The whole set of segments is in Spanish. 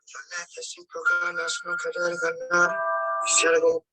Yo necesito ganas, no querer ganar. Y si algo...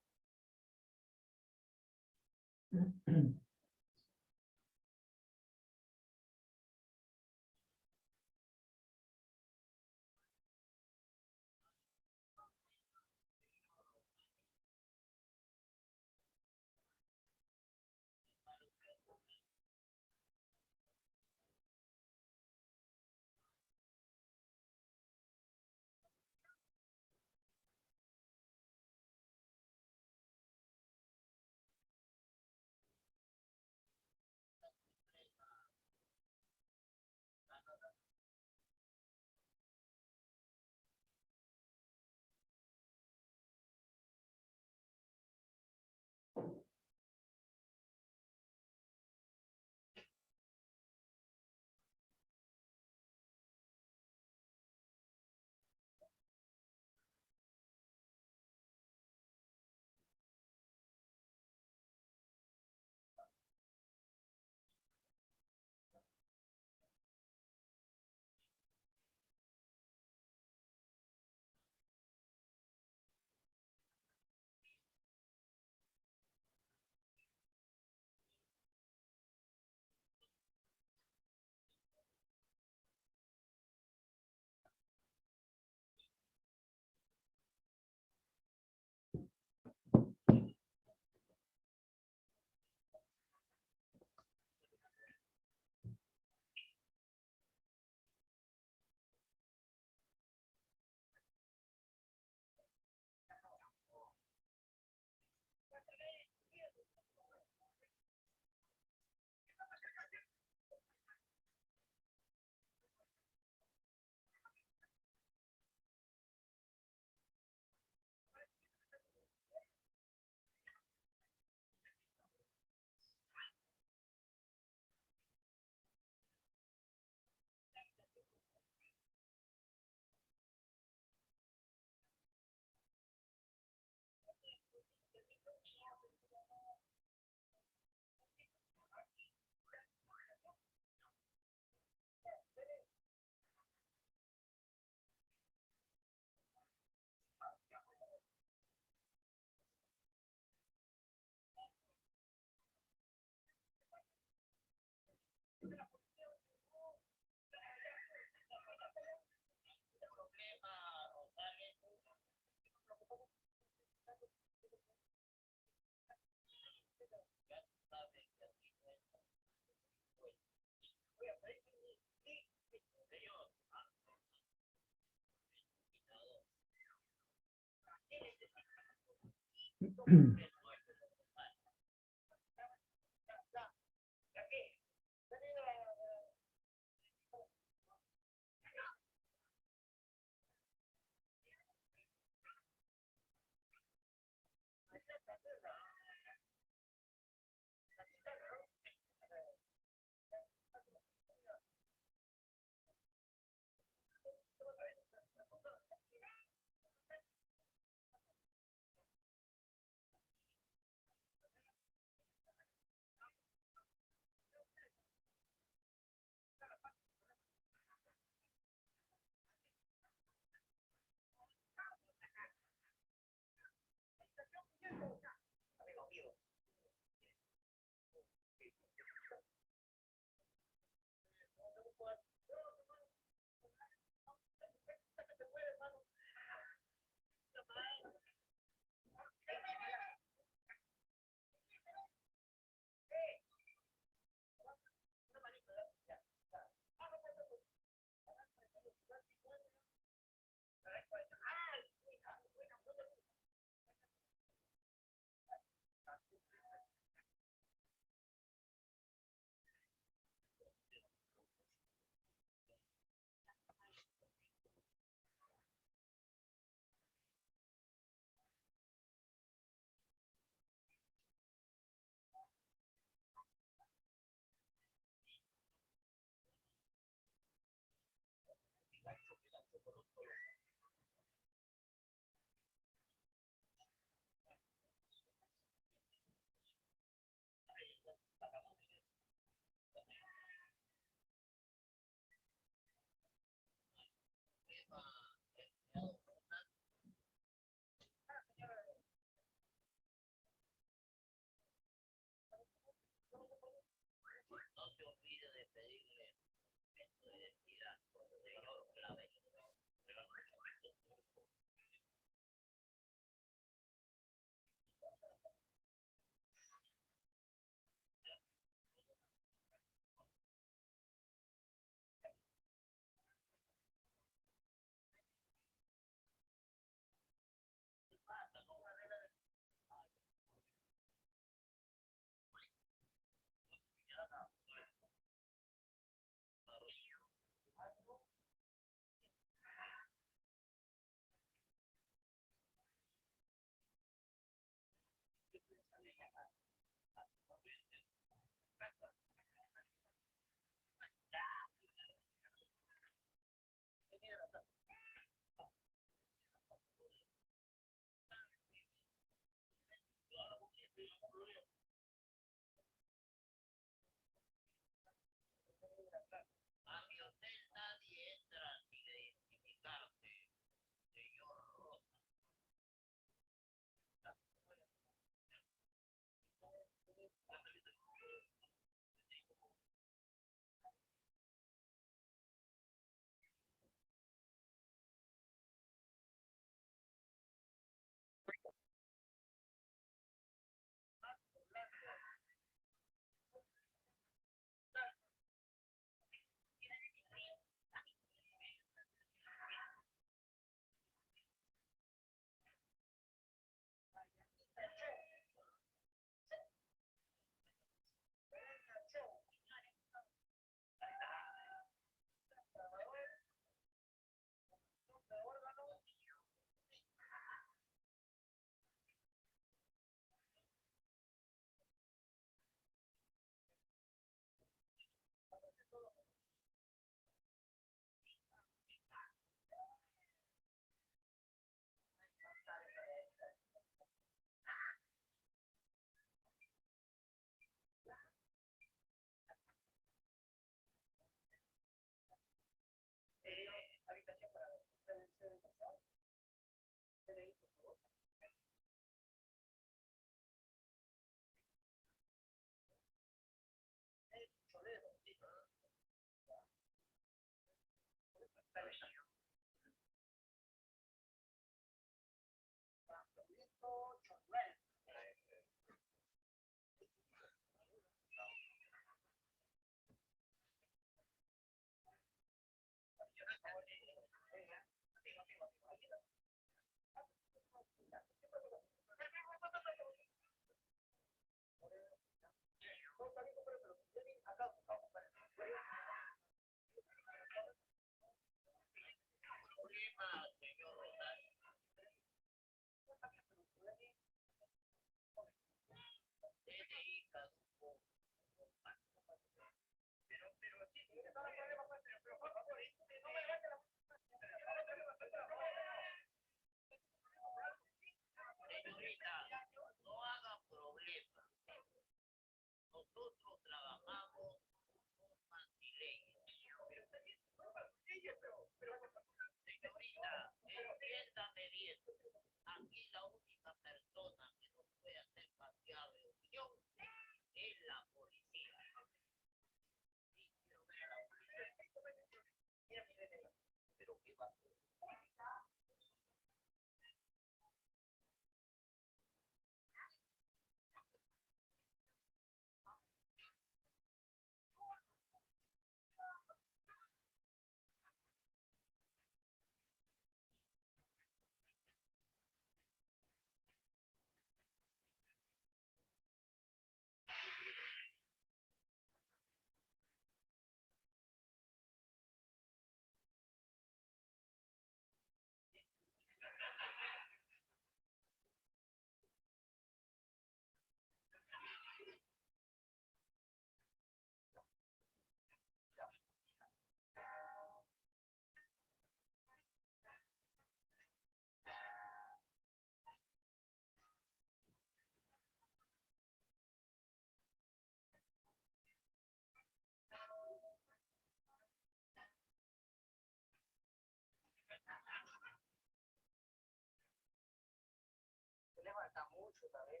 Le falta mucho también.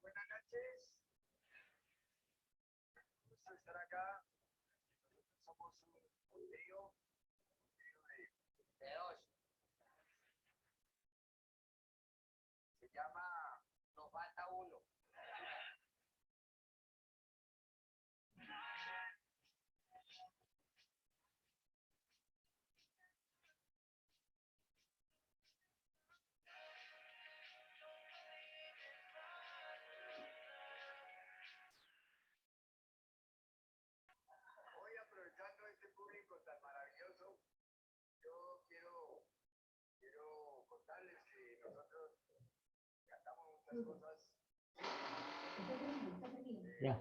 Buenas noches, gusto estar acá. Somos un trío de dos. Se llama Nos falta uno. Hoy aprovechando este público tan maravilloso, yo quiero contarles que nosotros cantamos muchas cosas Ya.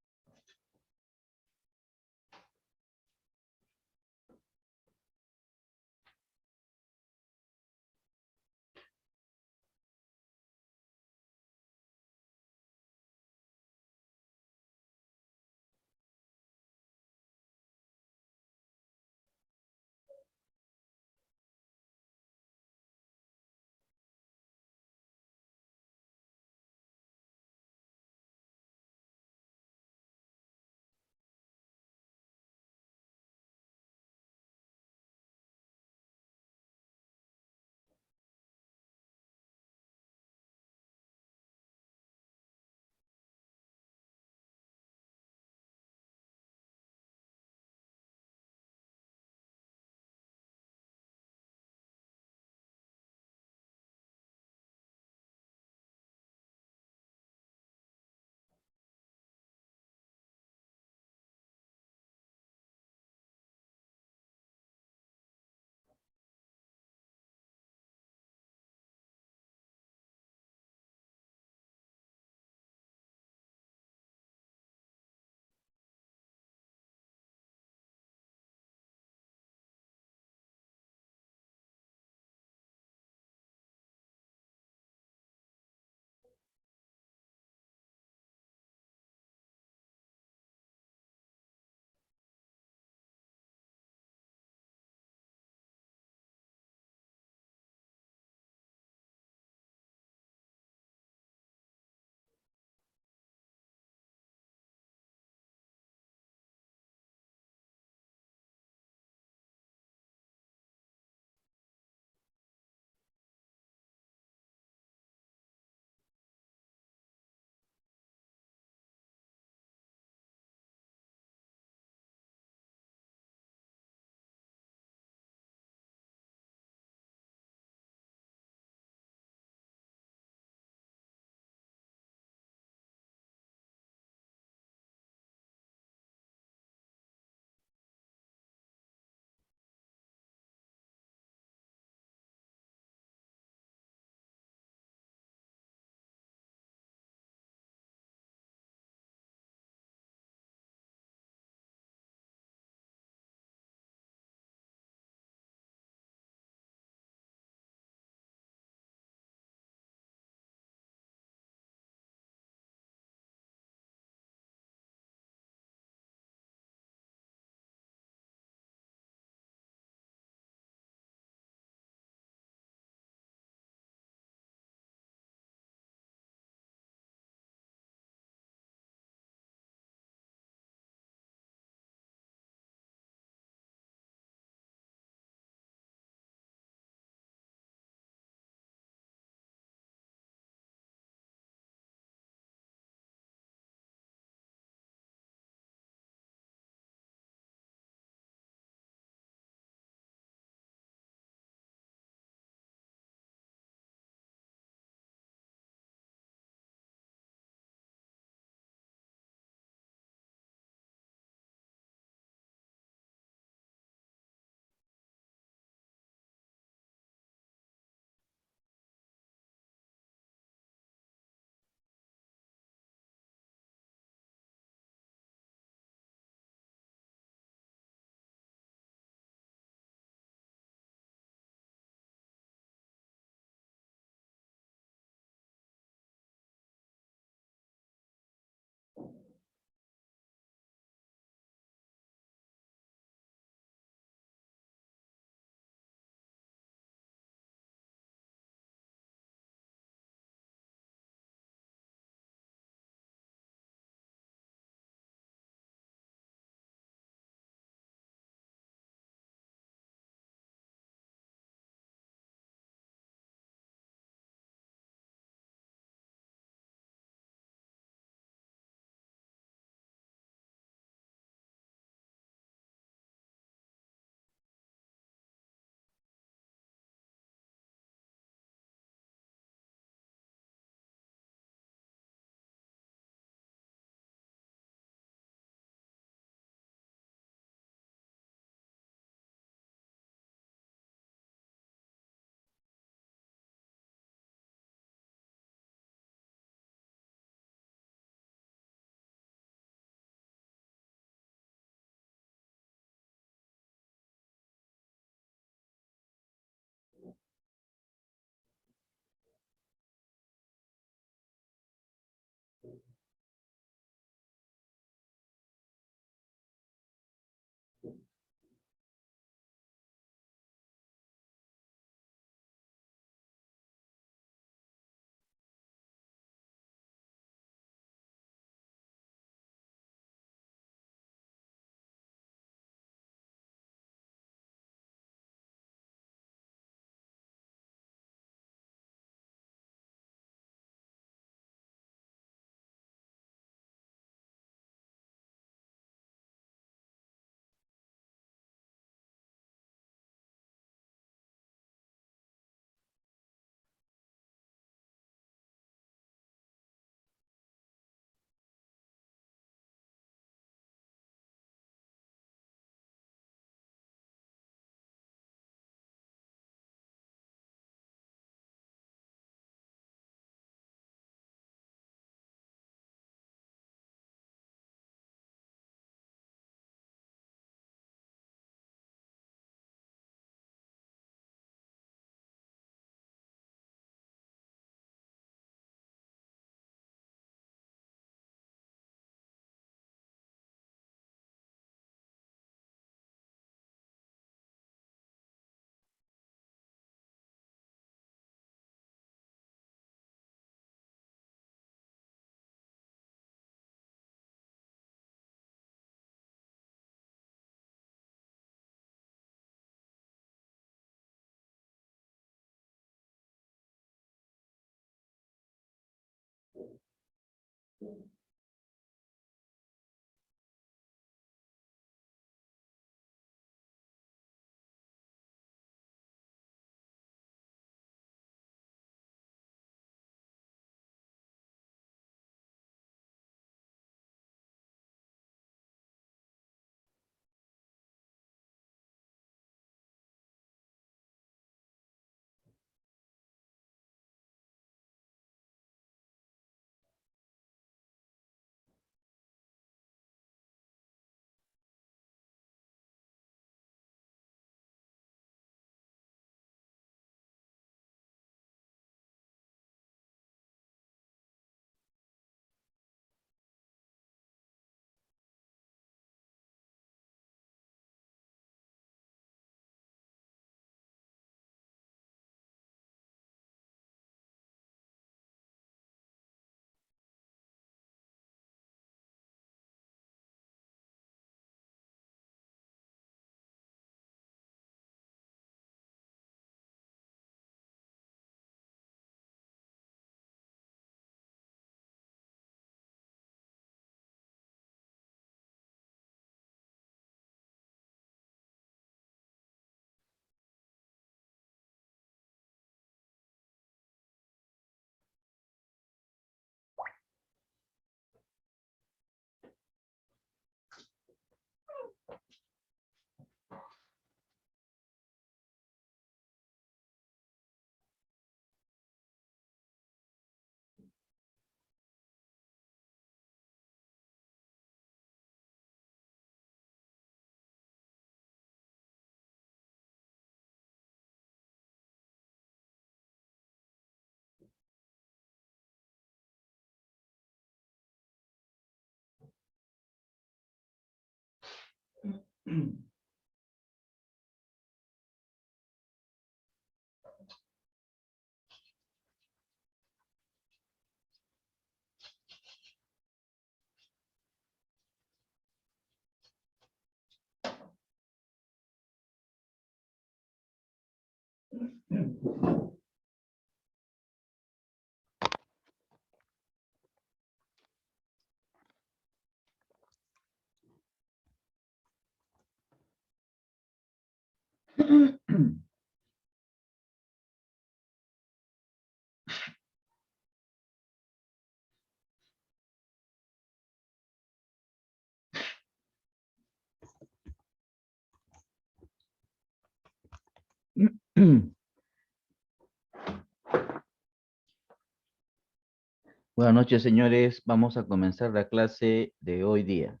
Buenas noches, señores. Vamos a comenzar la clase de hoy día.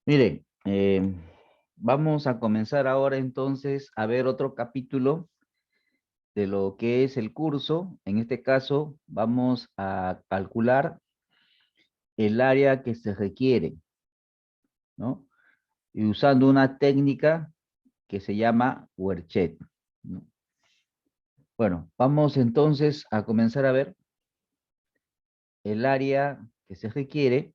Miren, vamos a comenzar ahora entonces a ver otro capítulo de lo que es el curso. En este caso, vamos a calcular el área que se requiere, ¿no? Y usando una técnica que se llama Werchet, ¿no? Bueno, vamos entonces a comenzar a ver el área que se requiere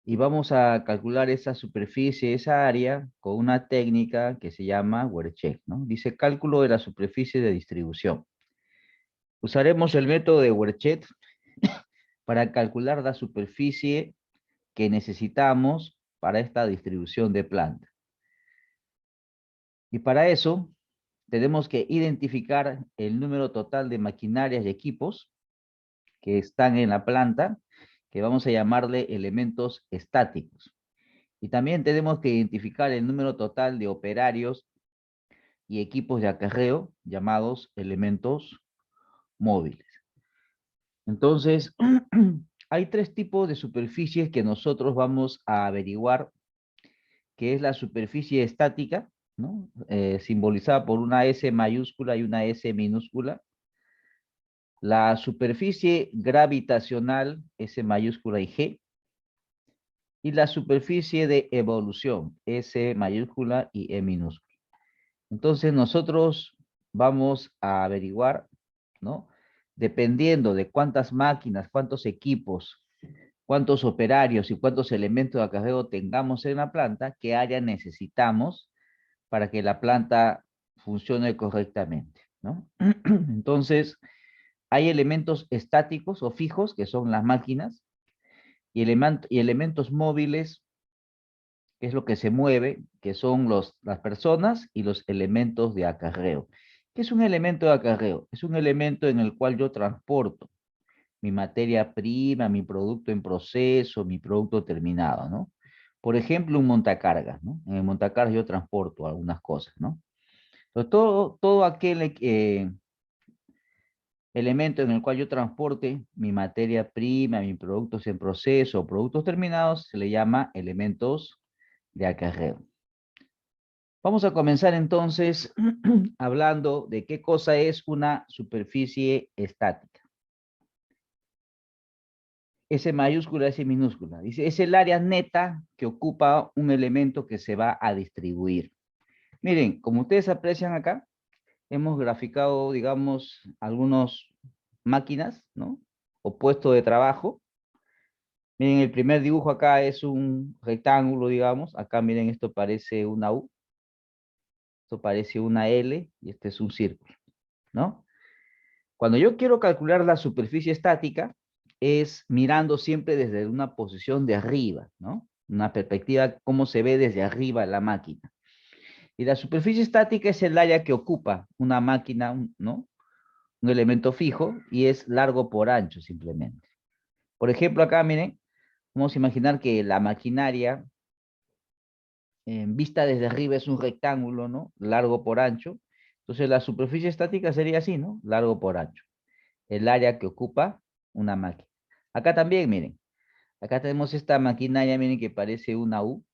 y vamos a calcular esa superficie, esa área, con una técnica que se llama Werchet, ¿no? Dice cálculo de la superficie de distribución. Usaremos el método de Werchet para calcular la superficie que necesitamos para esta distribución de planta. Y para eso tenemos que identificar el número total de maquinarias y equipos que están en la planta, que vamos a llamarle elementos estáticos. Y también tenemos que identificar el número total de operarios y equipos de acarreo, llamados elementos móviles. Entonces, hay tres tipos de superficies que nosotros vamos a averiguar, que es la superficie estática, ¿no? Simbolizada por una S mayúscula y una S minúscula. La superficie gravitacional, S mayúscula y G. Y la superficie de evolución, S mayúscula y E minúscula. Entonces nosotros vamos a averiguar, ¿no? Dependiendo de cuántas máquinas, cuántos equipos, cuántos operarios y cuántos elementos de acarreo tengamos en la planta, qué área necesitamos para que la planta funcione correctamente, ¿no? Entonces, hay elementos estáticos o fijos, que son las máquinas, y elementos móviles, que es lo que se mueve, que son las personas y los elementos de acarreo. ¿Qué es un elemento de acarreo? Es un elemento en el cual yo transporto mi materia prima, mi producto en proceso, mi producto terminado, ¿no? Por ejemplo, un montacargas, ¿no? En el montacargas yo transporto algunas cosas, ¿no? Entonces, todo aquel elemento en el cual yo transporte mi materia prima, mis productos en proceso, productos terminados, se le llama elementos de acarreo. Vamos a comenzar entonces hablando de qué cosa es una superficie estática. S mayúscula, S minúscula. Dice, es el área neta que ocupa un elemento que se va a distribuir. Miren, como ustedes aprecian acá, hemos graficado, digamos, algunas máquinas, ¿no? O puesto de trabajo. Miren, el primer dibujo acá es un rectángulo, digamos. Acá, miren, esto parece una U. Esto parece una L y este es un círculo, ¿no? Cuando yo quiero calcular la superficie estática, es mirando siempre desde una posición de arriba, ¿no? Una perspectiva, cómo se ve desde arriba la máquina. Y la superficie estática es el área que ocupa una máquina, ¿no? Un elemento fijo y es largo por ancho simplemente. Por ejemplo, acá miren, vamos a imaginar que la maquinaria vista desde arriba es un rectángulo, ¿no? Largo por ancho. Entonces la superficie estática sería así, ¿no? Largo por ancho. El área que ocupa una máquina. Acá también, miren. Acá tenemos esta maquinaria, miren, que parece una U.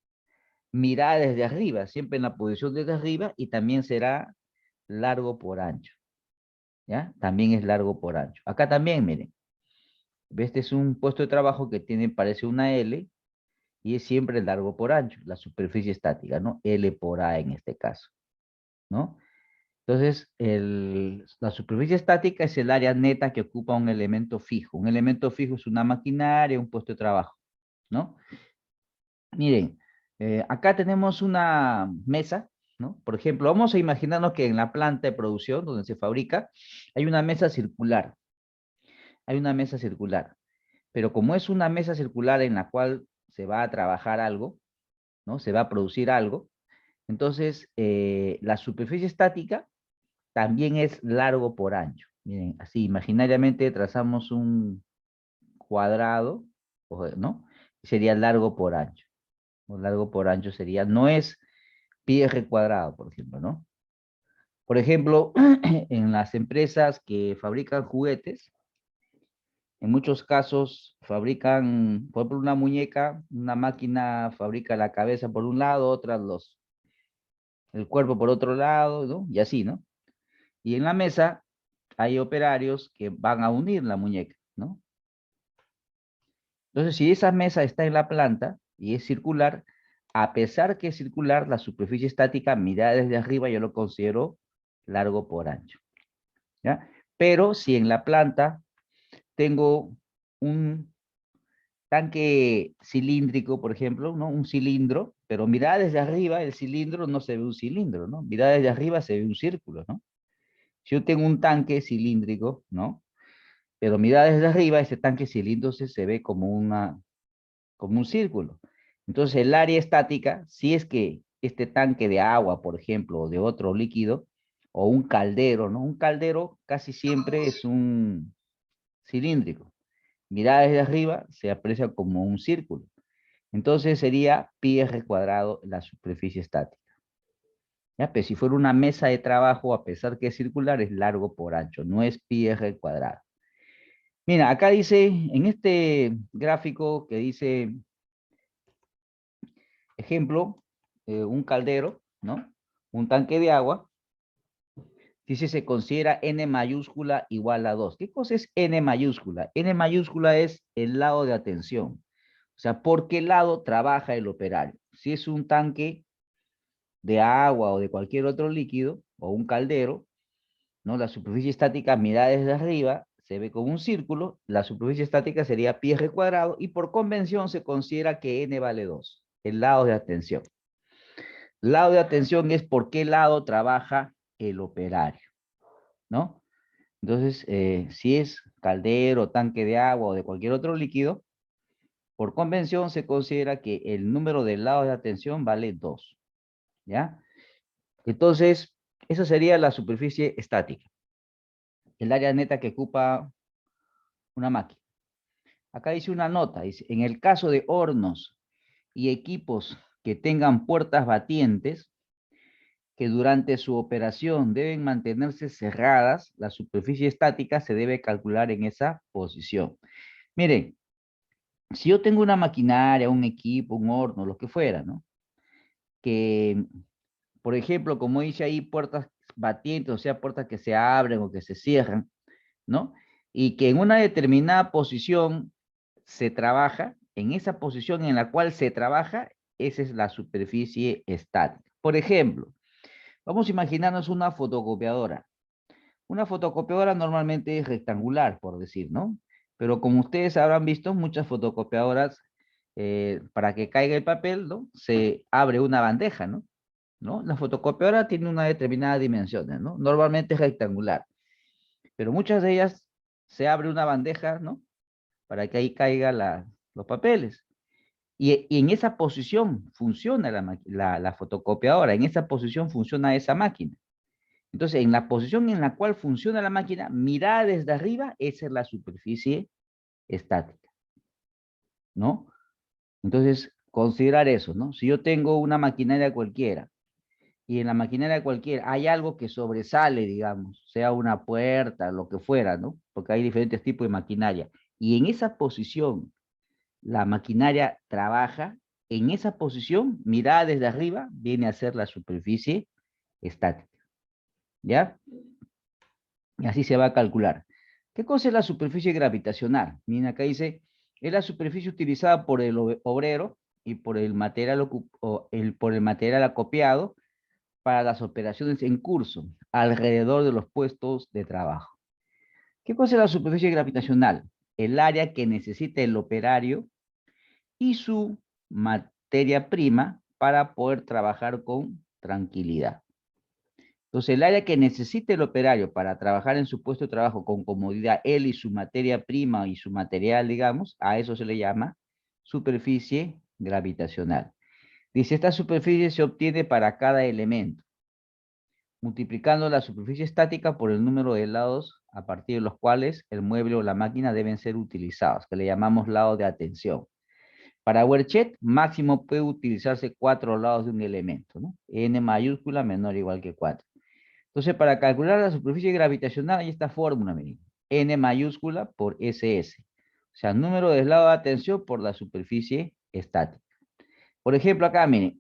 Mirada desde arriba, siempre en la posición desde arriba y también será largo por ancho. ¿ya? También es largo por ancho. Acá también, miren, este es un puesto de trabajo que tiene, parece una L, y es siempre largo por ancho, la superficie estática, ¿no? L por A en este caso, ¿no? Entonces, la superficie estática es el área neta que ocupa un elemento fijo. Un elemento fijo es una maquinaria, un puesto de trabajo, ¿no? Miren, acá tenemos una mesa, ¿no? Por ejemplo, vamos a imaginarnos que en la planta de producción donde se fabrica hay una mesa circular. Hay una mesa circular. Pero como es una mesa circular en la cual se va a trabajar algo, ¿no? Se va a producir algo, entonces la superficie estática también es largo por ancho. Miren, así imaginariamente trazamos un cuadrado, ¿no? Sería largo por ancho. O largo por ancho sería, no es pi r cuadrado, por ejemplo, ¿no? Por ejemplo, en las empresas que fabrican juguetes, en muchos casos fabrican, por ejemplo, una muñeca, una máquina fabrica la cabeza por un lado, otra el cuerpo por otro lado, ¿no? Y así, ¿no? Y en la mesa hay operarios que van a unir la muñeca, ¿no? Entonces, si esa mesa está en la planta y es circular, a pesar que es circular, la superficie estática mirada desde arriba yo lo considero largo por ancho, ¿ya? Pero si en la planta tengo un tanque cilíndrico, por ejemplo, ¿no? Un cilindro, pero mirada desde arriba, el cilindro no se ve un cilindro, ¿no? Mirada desde arriba se ve un círculo, ¿no? Si yo tengo un tanque cilíndrico, ¿no? Pero mirada desde arriba, ese tanque cilíndrico se ve como un círculo. Entonces, el área estática, si es que este tanque de agua, por ejemplo, o de otro líquido, o un caldero, ¿no? Un caldero casi siempre es un cilíndrico. Mirada desde arriba, se aprecia como un círculo. Entonces sería pi r cuadrado la superficie estática. ¿Ya? Pero si fuera una mesa de trabajo, a pesar que es circular, es largo por ancho, no es pi r cuadrado. Mira, acá dice, en este gráfico que dice, ejemplo, un caldero, ¿no? Un tanque de agua, dice se considera n mayúscula igual a 2. ¿Qué cosa es n mayúscula? N mayúscula es el lado de atención. O sea, ¿por qué lado trabaja el operario? Si es un tanque de agua o de cualquier otro líquido, o un caldero, ¿no? La superficie estática mirada desde arriba se ve como un círculo, la superficie estática sería pi r cuadrado, y por convención se considera que n vale 2, el lado de atención. Lado de atención es por qué lado trabaja el operario, ¿no? Entonces, si es caldero, tanque de agua o de cualquier otro líquido, por convención se considera que el número de lados de atención vale 2, ¿ya? Entonces, esa sería la superficie estática, el área neta que ocupa una máquina. Acá dice una nota, dice, en el caso de hornos y equipos que tengan puertas batientes, que durante su operación deben mantenerse cerradas, la superficie estática se debe calcular en esa posición. Miren, si yo tengo una maquinaria, un equipo, un horno, lo que fuera, ¿no? Que, por ejemplo, como dice ahí, puertas batientes, o sea, puertas que se abren o que se cierran, ¿no? Y que en una determinada posición se trabaja, en esa posición en la cual se trabaja, esa es la superficie estática. Por ejemplo, vamos a imaginarnos una fotocopiadora. Una fotocopiadora normalmente es rectangular, por decir, ¿no? Pero como ustedes habrán visto, muchas fotocopiadoras, para que caiga el papel, ¿no? Se abre una bandeja, ¿no? ¿No? La fotocopiadora tiene una determinada dimensiones, ¿no? Normalmente es rectangular, pero muchas de ellas se abre una bandeja, ¿no? Para que ahí caigan los papeles. Y en esa posición funciona la fotocopiadora, en esa posición funciona esa máquina. Entonces, en la posición en la cual funciona la máquina, mirada desde arriba, esa es la superficie estática, ¿no? Entonces, considerar eso, ¿no? Si yo tengo una maquinaria cualquiera y en la maquinaria cualquiera hay algo que sobresale, digamos, sea una puerta, lo que fuera, ¿no? Porque hay diferentes tipos de maquinaria. Y en esa posición la maquinaria trabaja, en esa posición, mirada desde arriba, viene a ser la superficie estática, ¿ya? Y así se va a calcular. ¿Qué cosa es la superficie gravitacional? Miren, acá dice, es la superficie utilizada por el obrero y por el material, por el material acopiado para las operaciones en curso alrededor de los puestos de trabajo. ¿Qué cosa es la superficie gravitacional? El área que necesita el operario y su materia prima para poder trabajar con tranquilidad. Entonces, el área que necesita el operario para trabajar en su puesto de trabajo con comodidad, él y su materia prima y su material, digamos, a eso se le llama superficie gravitacional. Dice, esta superficie se obtiene para cada elemento, multiplicando la superficie estática por el número de lados a partir de los cuales el mueble o la máquina deben ser utilizados, que le llamamos lado de atención. Para Werchet, máximo puede utilizarse 4 lados de un elemento, ¿no? N mayúscula menor o igual que 4. Entonces, para calcular la superficie gravitacional hay esta fórmula, miren. N mayúscula por SS. O sea, número de lado de atención por la superficie estática. Por ejemplo, acá, miren.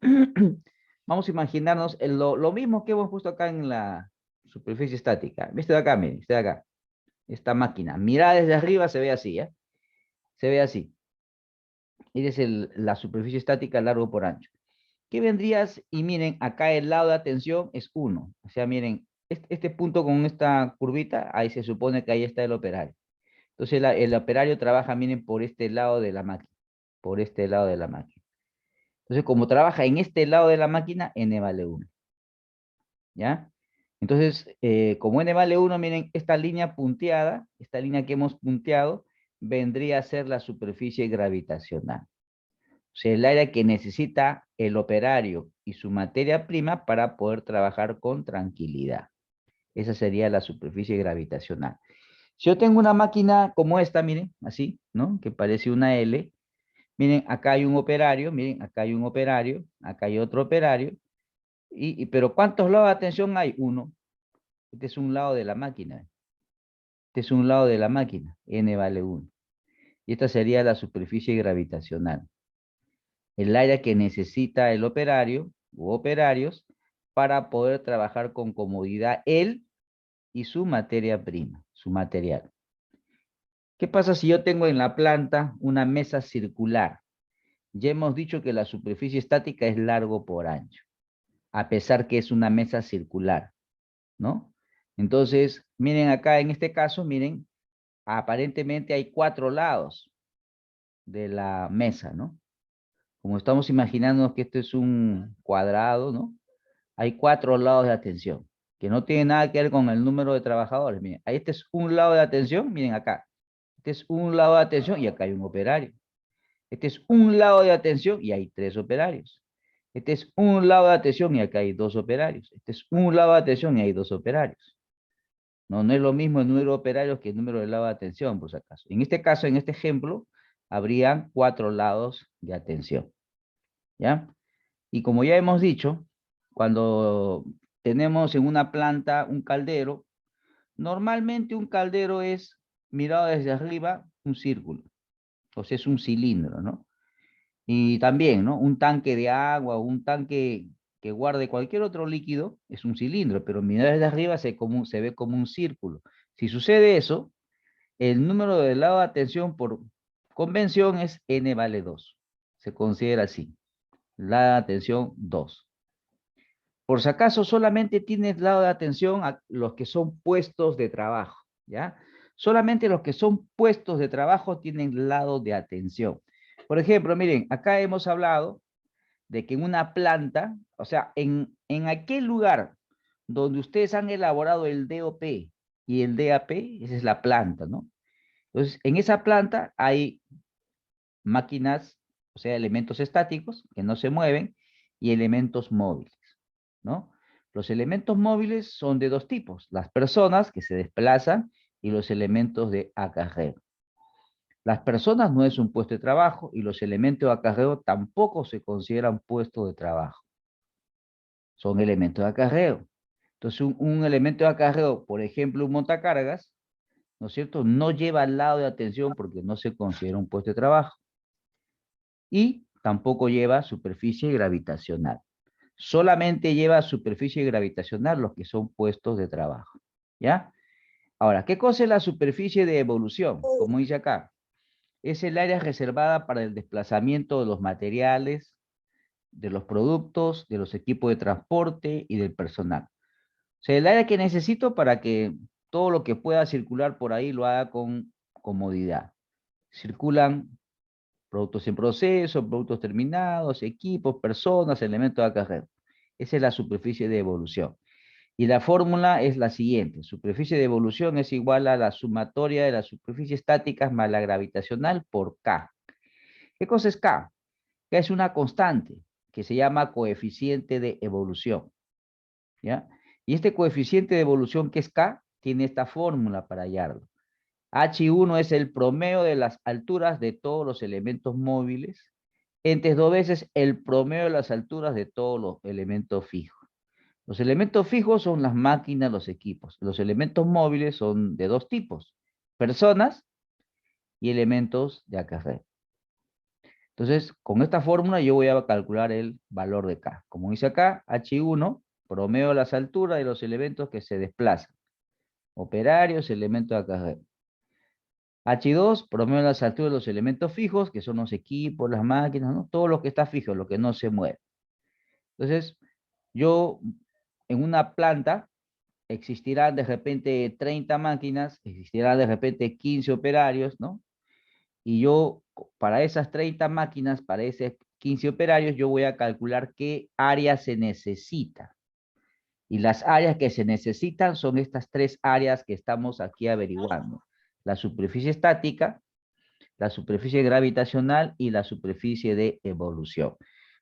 Vamos a imaginarnos lo mismo que hemos puesto acá en la superficie estática. ¿Viste de acá, miren? ¿Viste de acá? Esta máquina. Mirada desde arriba se ve así, ¿eh? Se ve así. Esa es la superficie estática largo por ancho. ¿Qué vendrías? Y miren, acá el lado de atención es 1. O sea, miren, este punto con esta curvita, ahí se supone que ahí está el operario. Entonces el operario trabaja, miren, por este lado de la máquina. Por este lado de la máquina. Entonces, como trabaja en este lado de la máquina, n vale 1. ¿Ya? Entonces, como n vale 1, miren, esta línea punteada, esta línea que hemos punteado, vendría a ser la superficie gravitacional. O sea, el área que necesita el operario y su materia prima para poder trabajar con tranquilidad. Esa sería la superficie gravitacional. Si yo tengo una máquina como esta, miren, así, ¿no? Que parece una L. Miren, acá hay un operario, miren, acá hay un operario, acá hay otro operario. Pero ¿cuántos lados de atención hay? Uno. Este es un lado de la máquina. Este es un lado de la máquina. N vale 1. Y esta sería la superficie gravitacional. El área que necesita el operario u operarios para poder trabajar con comodidad él y su materia prima, su material. ¿Qué pasa si yo tengo en la planta una mesa circular? Ya hemos dicho que la superficie estática es largo por ancho, a pesar que es una mesa circular, ¿no? Entonces, miren acá en este caso, miren, aparentemente hay 4 lados de la mesa, ¿no? Como estamos imaginando que esto es un cuadrado, ¿no? Hay 4 lados de atención, que no tiene nada que ver con el número de trabajadores. Miren, ahí este es un lado de atención, miren acá. Este es un lado de atención y acá hay un operario. Este es un lado de atención y hay 3 operarios. Este es un lado de atención y acá hay 2 operarios. Este es un lado de atención y hay 2 operarios. No, no es lo mismo el número de operarios que el número de lado de atención, por si acaso. En este caso, en este ejemplo, habrían 4 lados de atención. ¿Ya? Y como ya hemos dicho, cuando tenemos en una planta un caldero, normalmente un caldero es, mirado desde arriba, un círculo. O sea, es un cilindro, ¿no? Y también, ¿no? Un tanque de agua, un tanque que guarde cualquier otro líquido, es un cilindro, pero mirado desde arriba se ve como un círculo. Si sucede eso, el número de lado de atención por convención es n vale 2. Se considera así. La atención 2. Por si acaso, solamente tienes lado de atención a los que son puestos de trabajo, ¿ya? Solamente los que son puestos de trabajo tienen lado de atención. Por ejemplo, miren, acá hemos hablado de que en una planta, o sea, en aquel lugar donde ustedes han elaborado el DOP y el DAP, esa es la planta, ¿no? Entonces, en esa planta hay máquinas, o sea, elementos estáticos que no se mueven y elementos móviles, ¿no? Los elementos móviles son de 2 tipos, las personas que se desplazan y los elementos de acarreo. Las personas no es un puesto de trabajo y los elementos de acarreo tampoco se consideran puestos de trabajo. Son elementos de acarreo. Entonces, un elemento de acarreo, por ejemplo, un montacargas, ¿no es cierto? No lleva al lado de atención porque no se considera un puesto de trabajo. Y tampoco lleva superficie gravitacional. Solamente lleva superficie gravitacional los que son puestos de trabajo. ¿Ya? Ahora, ¿qué cosa es la superficie de evolución? Como dice acá, es el área reservada para el desplazamiento de los materiales, de los productos, de los equipos de transporte y del personal. O sea, el área que necesito para que todo lo que pueda circular por ahí lo haga con comodidad. Circulan productos en proceso, productos terminados, equipos, personas, elementos de acarreo. Esa es la superficie de evolución. Y la fórmula es la siguiente. Superficie de evolución es igual a la sumatoria de las superficies estáticas más la gravitacional por K. ¿Qué cosa es K? K es una constante que se llama coeficiente de evolución. ¿Ya? Y este coeficiente de evolución que es K tiene esta fórmula para hallarlo. H1 es el promedio de las alturas de todos los elementos móviles entre dos veces el promedio de las alturas de todos los elementos fijos. Los elementos fijos son las máquinas, los equipos. Los elementos móviles son de dos tipos, personas y elementos de acarreo. Entonces, con esta fórmula yo voy a calcular el valor de K. Como dice acá, H1, promedio de las alturas de los elementos que se desplazan. Operarios, elementos de acarreo. H2, promedio de las alturas de los elementos fijos, que son los equipos, las máquinas, ¿no? Todo lo que está fijo, lo que no se mueve. Entonces, yo en una planta existirán de repente 30 máquinas, existirán de repente 15 operarios, ¿no? Y yo, para esas 30 máquinas, para esos 15 operarios, yo voy a calcular qué área se necesita. Y las áreas que se necesitan son estas tres áreas que estamos aquí averiguando. La superficie estática, la superficie gravitacional y la superficie de evolución.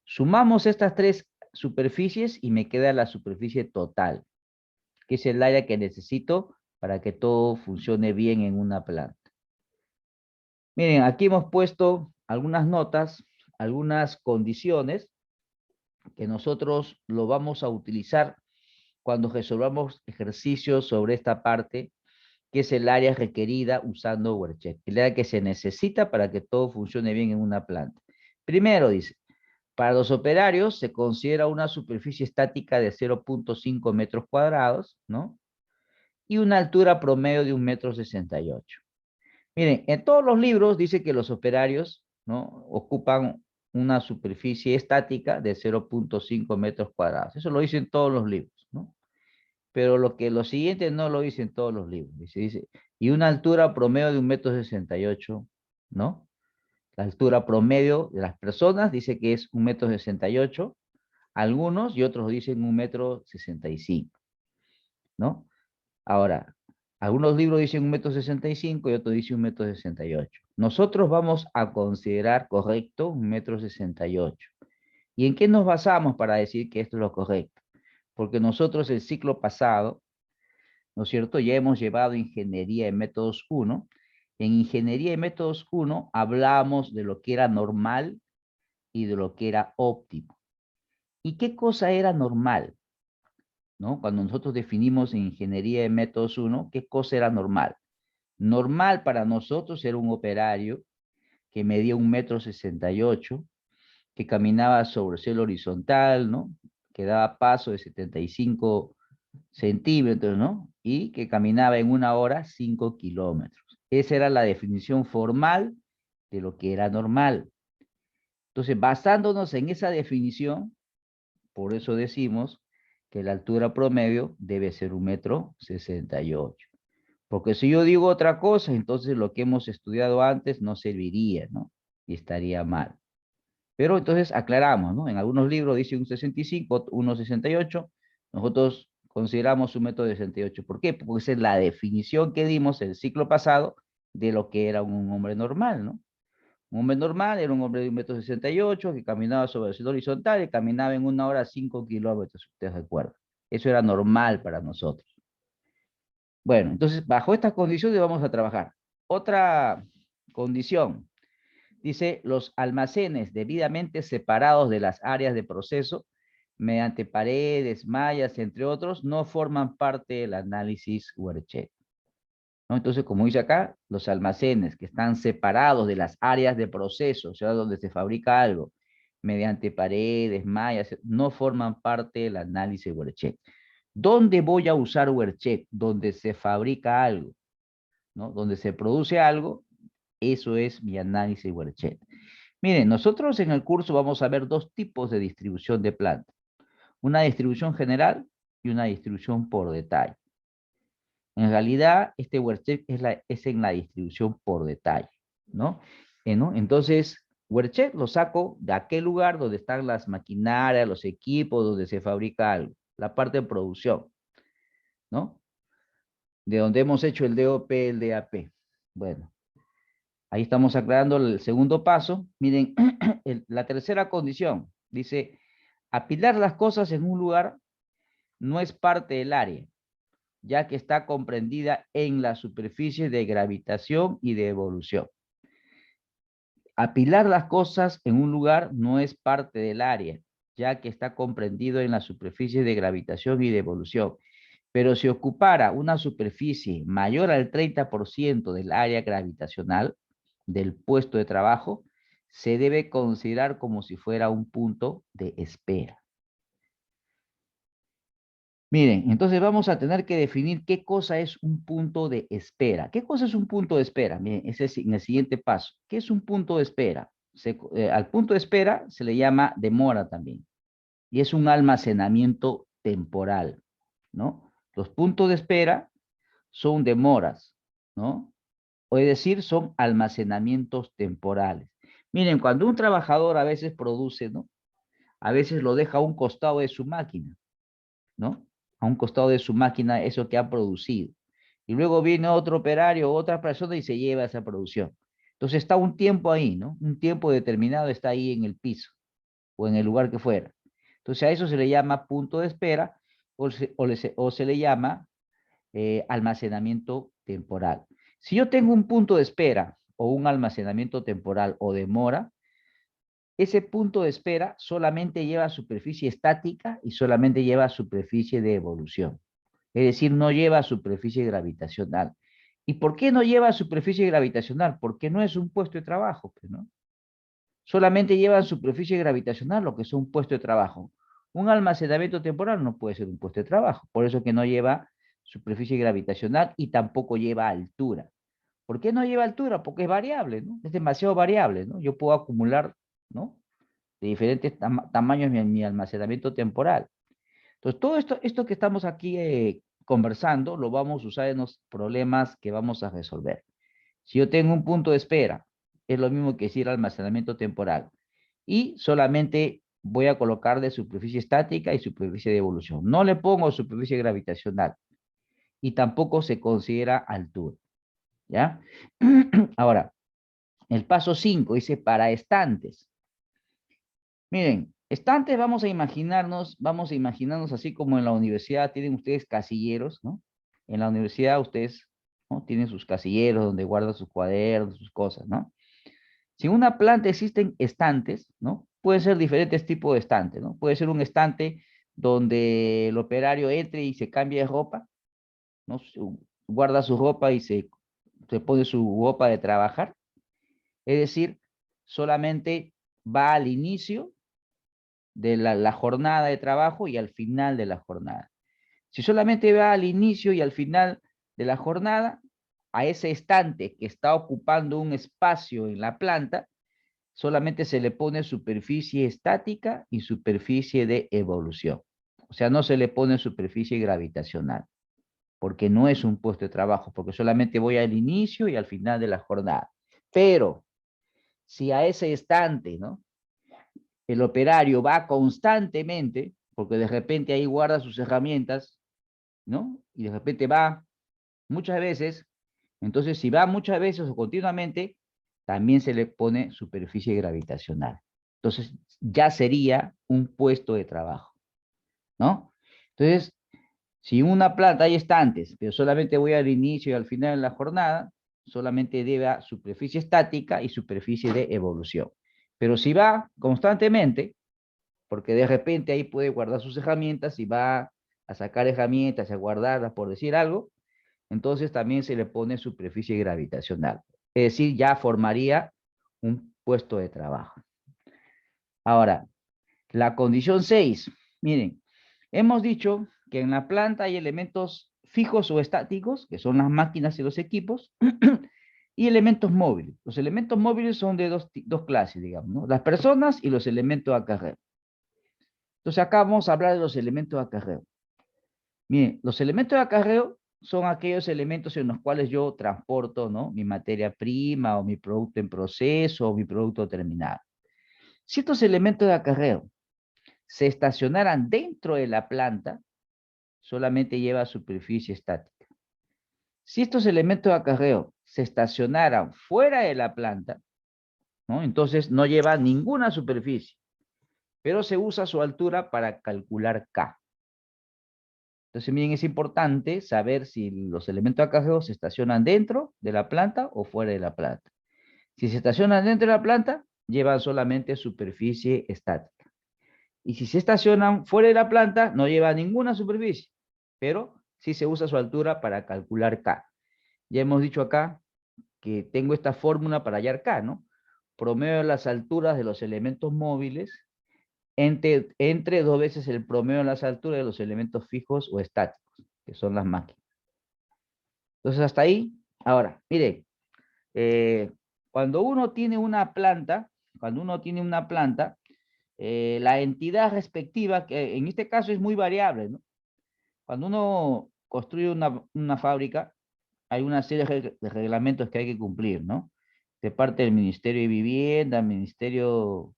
Sumamos estas tres superficies y me queda la superficie total, que es el área que necesito para que todo funcione bien en una planta. Miren, aquí hemos puesto algunas notas, algunas condiciones que nosotros lo vamos a utilizar cuando resolvamos ejercicios sobre esta parte, que es el área requerida usando WordCheck, el área que se necesita para que todo funcione bien en una planta. Primero dice, para los operarios se considera una superficie estática de 0.5 metros cuadrados, ¿no? Y una altura promedio de 1,68 m. Miren, en todos los libros dice que los operarios, ¿no?, ocupan una superficie estática de 0.5 metros cuadrados. Eso lo dicen todos los libros, ¿no? Pero lo siguiente no lo dicen todos los libros. Dice, y una altura promedio de 1,68 m, ¿no? La altura promedio de las personas dice que es 1,68 m. Algunos y otros dicen 1,65 m, ¿no? Ahora, algunos libros dicen 1,65 m y otros dicen 1,68 m. Nosotros vamos a considerar correcto 1,68 m. ¿Y en qué nos basamos para decir que esto es lo correcto? Porque nosotros el ciclo pasado, ¿no es cierto?, ya hemos llevado Ingeniería de Métodos 1. En Ingeniería de Métodos 1 hablábamos de lo que era normal y de lo que era óptimo. ¿Y qué cosa era normal? ¿No? Cuando nosotros definimos en Ingeniería de Métodos 1, ¿qué cosa era normal? Normal para nosotros era un operario que medía 1,68 m, que caminaba sobre el cielo horizontal, ¿no? Que daba paso de 75 centímetros, ¿no? Y que caminaba en 1 hora 5 kilómetros. Esa era la definición formal de lo que era normal. Entonces, basándonos en esa definición, por eso decimos que la altura promedio debe ser 1,68 m. Porque si yo digo otra cosa, entonces lo que hemos estudiado antes no serviría, ¿no? Y estaría mal. Pero entonces aclaramos, ¿no? En algunos libros dice 1,65, 1,68. Nosotros consideramos 1,68 m. ¿Por qué? Porque esa es la definición que dimos el ciclo pasado de lo que era un hombre normal, ¿no? Un hombre normal era un hombre de 1,68 m que caminaba sobre el cielo horizontal y caminaba en 1 hora 5 kilómetros, si ustedes recuerdan. Eso era normal para nosotros. Bueno, entonces bajo estas condiciones vamos a trabajar. Otra condición. Dice, los almacenes debidamente separados de las áreas de proceso, mediante paredes, mallas, entre otros, no forman parte del análisis WordCheck, ¿no? Entonces, como dice acá, los almacenes que están separados de las áreas de proceso, o sea, donde se fabrica algo, mediante paredes, mallas, no forman parte del análisis WordCheck. ¿Dónde voy a usar WordCheck? Donde se fabrica algo, ¿no? Donde se produce algo, eso es mi análisis WordCheck. Miren, nosotros en el curso vamos a ver dos tipos de distribución de planta. Una distribución general y una distribución por detalle. En realidad, este WordCheck es en la distribución por detalle, ¿no? ¿No? Entonces, WordCheck lo saco de aquel lugar donde están las maquinarias, los equipos, donde se fabrica algo, la parte de producción, ¿no? De donde hemos hecho el DOP, el DAP. Bueno, ahí estamos aclarando el segundo paso. Miren, la tercera condición dice, apilar las cosas en un lugar no es parte del área, ya que está comprendida en la superficie de gravitación y de evolución. Apilar las cosas en un lugar no es parte del área, ya que está comprendido en la superficie de gravitación y de evolución. Pero si ocupara una superficie mayor al 30% del área gravitacional del puesto de trabajo, se debe considerar como si fuera un punto de espera. Miren, entonces vamos a tener que definir qué cosa es un punto de espera. ¿Qué cosa es un punto de espera? Miren, ese es en el siguiente paso. ¿Qué es un punto de espera? Al punto de espera se le llama demora también. Y es un almacenamiento temporal, ¿no? Los puntos de espera son demoras, ¿no? O es decir, son almacenamientos temporales. Miren, cuando un trabajador a veces produce, ¿no? A veces lo deja a un costado de su máquina, ¿no? A un costado de su máquina eso que ha producido. Y luego viene otro operario o otra persona y se lleva esa producción. Entonces está un tiempo ahí, ¿no? Un tiempo determinado está ahí en el piso o en el lugar que fuera. Entonces a eso se le llama punto de espera o se le llama almacenamiento temporal. Si yo tengo un punto de espera o un almacenamiento temporal o demora, ese punto de espera solamente lleva superficie estática y solamente lleva superficie de evolución. Es decir, no lleva superficie gravitacional. ¿Y por qué no lleva superficie gravitacional? Porque no es un puesto de trabajo, pues, ¿no? Solamente lleva superficie gravitacional lo que es un puesto de trabajo. Un almacenamiento temporal no puede ser un puesto de trabajo, por eso que no lleva superficie gravitacional y tampoco lleva altura. ¿Por qué no lleva altura? Porque es variable, ¿no? Es demasiado variable, ¿no? Yo puedo acumular, ¿no? De diferentes tamaños mi almacenamiento temporal. Entonces, todo esto que estamos aquí conversando, lo vamos a usar en los problemas que vamos a resolver. Si yo tengo un punto de espera, es lo mismo que decir almacenamiento temporal. Y solamente voy a colocar de superficie estática y superficie de evolución. No le pongo superficie gravitacional. Y tampoco se considera altura. ¿Ya? Ahora, el paso 5 dice para estantes. Miren, estantes vamos a imaginarnos así como en la universidad tienen ustedes casilleros, ¿no? En la universidad ustedes, ¿no? Tienen sus casilleros donde guardan sus cuadernos, sus cosas, ¿no? Si en una planta existen estantes, ¿no? Pueden ser diferentes tipos de estantes, ¿no? Puede ser un estante donde el operario entre y se cambia de ropa, ¿no? Guarda su ropa y se pone su ropa de trabajar. Es decir, solamente va al inicio de la jornada de trabajo y al final de la jornada. Si solamente va al inicio y al final de la jornada, a ese estante que está ocupando un espacio en la planta, solamente se le pone superficie estática y superficie de evolución. O sea, no se le pone superficie gravitacional, porque no es un puesto de trabajo, porque solamente voy al inicio y al final de la jornada. Pero, si a ese estante, ¿no? El operario va constantemente, porque de repente ahí guarda sus herramientas, ¿no? Y de repente va muchas veces, entonces si va muchas veces o continuamente, también se le pone superficie gravitacional. Entonces ya sería un puesto de trabajo, ¿no? Entonces, si en una planta hay estantes, pero solamente voy al inicio y al final de la jornada, solamente debe superficie estática y superficie de evolución. Pero si va constantemente, porque de repente ahí puede guardar sus herramientas y va a sacar herramientas, a guardarlas, por decir algo, entonces también se le pone superficie gravitacional. Es decir, ya formaría un puesto de trabajo. Ahora, la condición 6, miren, hemos dicho que en la planta hay elementos fijos o estáticos, que son las máquinas y los equipos, y elementos móviles. Los elementos móviles son de dos clases, digamos, ¿no? Las personas y los elementos de acarreo. Entonces acá vamos a hablar de los elementos de acarreo. Miren, los elementos de acarreo son aquellos elementos en los cuales yo transporto, ¿no?, mi materia prima o mi producto en proceso o mi producto terminado. Si estos elementos de acarreo se estacionaran dentro de la planta, solamente lleva superficie estática. Si estos elementos de acarreo se estacionaran fuera de la planta, ¿no?, entonces no lleva ninguna superficie, pero se usa su altura para calcular K. Entonces, miren, es importante saber si los elementos de acarreo se estacionan dentro de la planta o fuera de la planta. Si se estacionan dentro de la planta, llevan solamente superficie estática. Y si se estacionan fuera de la planta, no lleva ninguna superficie, pero sí se usa su altura para calcular K. Ya hemos dicho acá que tengo esta fórmula para hallar K, ¿no? Promedio de las alturas de los elementos móviles entre 2 veces el promedio de las alturas de los elementos fijos o estáticos, que son las máquinas. Entonces, hasta ahí. Ahora, mire, cuando uno tiene una planta, la entidad respectiva, que en este caso es muy variable, ¿no? Cuando uno construye una fábrica, hay una serie de reglamentos que hay que cumplir, ¿no? De parte del Ministerio de Vivienda, Ministerio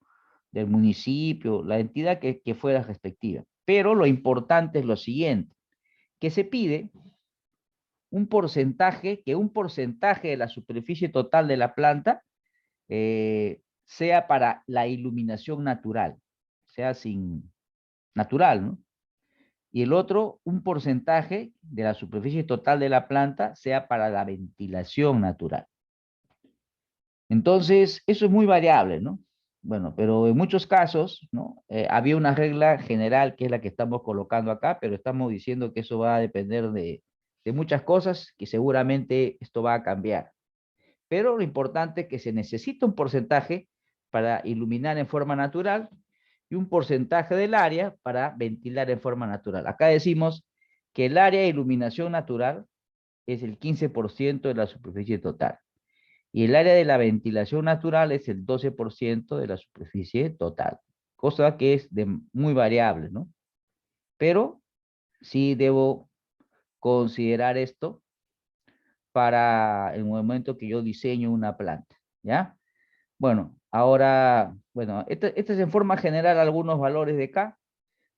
del municipio, la entidad que fuera respectiva. Pero lo importante es lo siguiente, que se pide que un porcentaje de la superficie total de la planta sea para la iluminación natural, sea sin natural, ¿no? Y el otro, un porcentaje de la superficie total de la planta sea para la ventilación natural. Entonces, eso es muy variable, ¿no? Bueno, pero en muchos casos, ¿no?, había una regla general que es la que estamos colocando acá, pero estamos diciendo que eso va a depender de muchas cosas, que seguramente esto va a cambiar. Pero lo importante es que se necesita un porcentaje para iluminar en forma natural y un porcentaje del área para ventilar en forma natural. Acá decimos que el área de iluminación natural es el 15% de la superficie total. Y el área de la ventilación natural es el 12% de la superficie total. Cosa que es muy variable, ¿no? Pero sí debo considerar esto para el momento que yo diseño una planta, ¿ya? Bueno, ahora, bueno, este es en forma general algunos valores de K.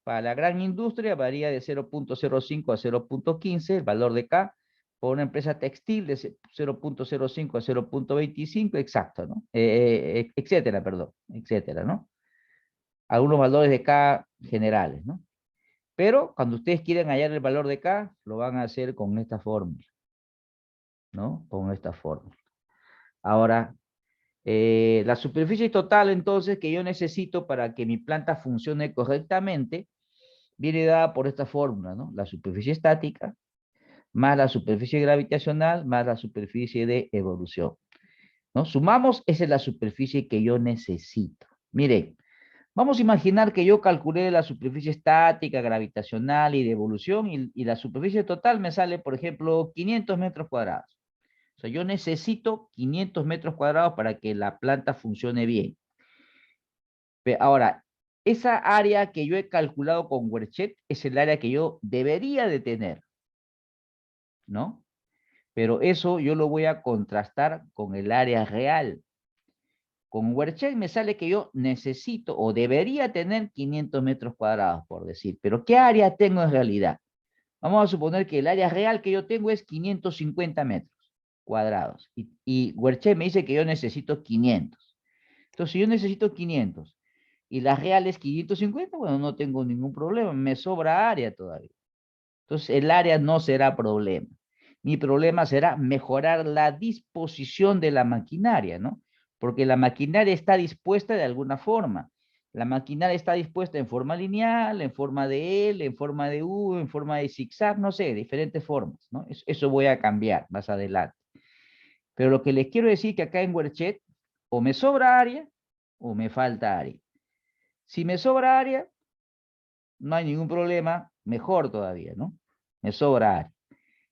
Para la gran industria varía de 0.05 a 0.15 el valor de K. Por una empresa textil de 0.05 a 0.25, exacto, ¿no? Etcétera, perdón, etcétera, ¿no? Algunos valores de K generales, ¿no? Pero cuando ustedes quieren hallar el valor de K, lo van a hacer con esta fórmula, ¿no? Con esta fórmula. Ahora, la superficie total, entonces, que yo necesito para que mi planta funcione correctamente, viene dada por esta fórmula, ¿no? La superficie estática, más la superficie gravitacional, más la superficie de evolución, ¿no? Sumamos, esa es la superficie que yo necesito. Miren, vamos a imaginar que yo calculé la superficie estática, gravitacional y de evolución, y la superficie total me sale, por ejemplo, 500 metros cuadrados. O sea, yo necesito 500 metros cuadrados para que la planta funcione bien. Ahora, esa área que yo he calculado con Werchet es el área que yo debería de tener, ¿no? Pero eso yo lo voy a contrastar con el área real. Con Werchet me sale que yo necesito o debería tener 500 metros cuadrados, por decir. Pero ¿qué área tengo en realidad? Vamos a suponer que el área real que yo tengo es 550 metros cuadrados. Y Werchet me dice que yo necesito 500. Entonces, si yo necesito 500 y la real es 550, bueno, no tengo ningún problema, me sobra área todavía. Entonces, el área no será problema. Mi problema será mejorar la disposición de la maquinaria, ¿no? Porque la maquinaria está dispuesta de alguna forma. La maquinaria está dispuesta en forma lineal, en forma de L, en forma de U, en forma de zigzag, no sé, diferentes formas, ¿no? Eso voy a cambiar más adelante. Pero lo que les quiero decir que acá en Werchet, o me sobra área, o me falta área. Si me sobra área, no hay ningún problema, mejor todavía, ¿no? Me sobra área.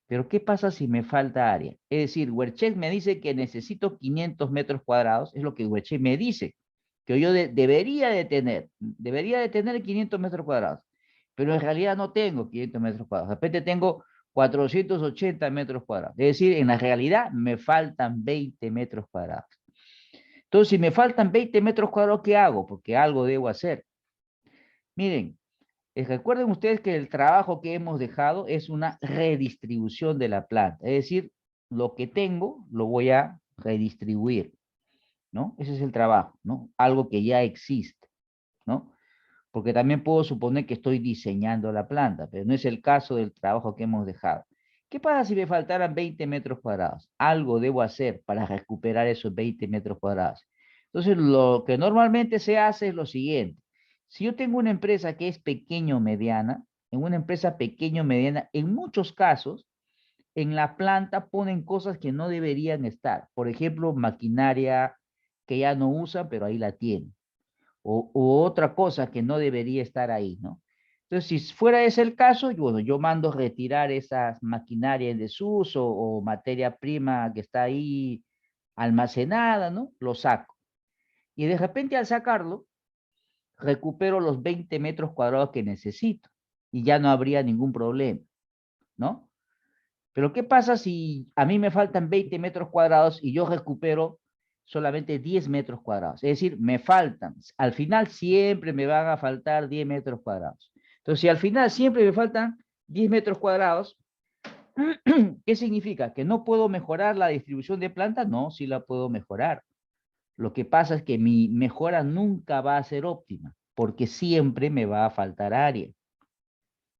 Pero ¿qué pasa si me falta área? Es decir, WordCheck me dice que necesito 500 metros cuadrados, es lo que WordCheck me dice, que yo debería de tener 500 metros cuadrados, pero en realidad no tengo 500 metros cuadrados, de repente tengo 480 metros cuadrados, es decir, en la realidad me faltan 20 metros cuadrados. Entonces, si me faltan 20 metros cuadrados, ¿qué hago? Porque algo debo hacer. Miren, recuerden ustedes que el trabajo que hemos dejado es una redistribución de la planta. Es decir, lo que tengo lo voy a redistribuir, ¿no? Ese es el trabajo, ¿no? Algo que ya existe, ¿no? Porque también puedo suponer que estoy diseñando la planta, pero no es el caso del trabajo que hemos dejado. ¿Qué pasa si me faltaran 20 metros cuadrados? Algo debo hacer para recuperar esos 20 metros cuadrados. Entonces, lo que normalmente se hace es lo siguiente. Si yo tengo una empresa que es pequeño o mediana, en una empresa pequeño o mediana, en muchos casos, en la planta ponen cosas que no deberían estar. Por ejemplo, maquinaria que ya no usan, pero ahí la tienen o otra cosa que no debería estar ahí, ¿no? Entonces, si fuera ese el caso, bueno, yo mando retirar esas maquinarias en desuso o materia prima que está ahí almacenada, ¿no? Lo saco. Y de repente al sacarlo, recupero los 20 metros cuadrados que necesito y ya no habría ningún problema, ¿no? Pero ¿qué pasa si a mí me faltan 20 metros cuadrados y yo recupero solamente 10 metros cuadrados? Es decir, me faltan, al final siempre me van a faltar 10 metros cuadrados. Entonces, si al final siempre me faltan 10 metros cuadrados, ¿qué significa? ¿Que no puedo mejorar la distribución de plantas? No, sí la puedo mejorar. Lo que pasa es que mi mejora nunca va a ser óptima, porque siempre me va a faltar área.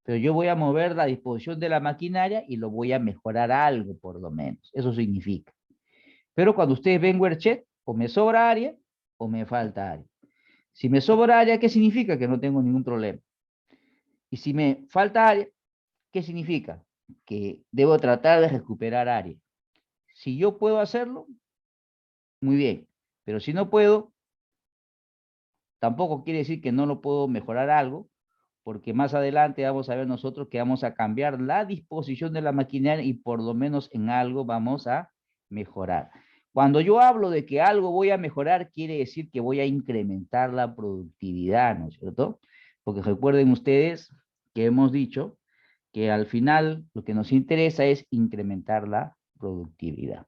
Pero yo voy a mover la disposición de la maquinaria y lo voy a mejorar algo, por lo menos. Eso significa. Pero cuando ustedes ven WordCheck, o me sobra área o me falta área. Si me sobra área, ¿qué significa? Que no tengo ningún problema. Y si me falta área, ¿qué significa? Que debo tratar de recuperar área. Si yo puedo hacerlo, muy bien. Pero si no puedo, tampoco quiere decir que no lo puedo mejorar algo, porque más adelante vamos a ver nosotros que vamos a cambiar la disposición de la maquinaria y por lo menos en algo vamos a mejorar. Cuando yo hablo de que algo voy a mejorar, quiere decir que voy a incrementar la productividad, ¿no es cierto? Porque recuerden ustedes que hemos dicho que al final lo que nos interesa es incrementar la productividad.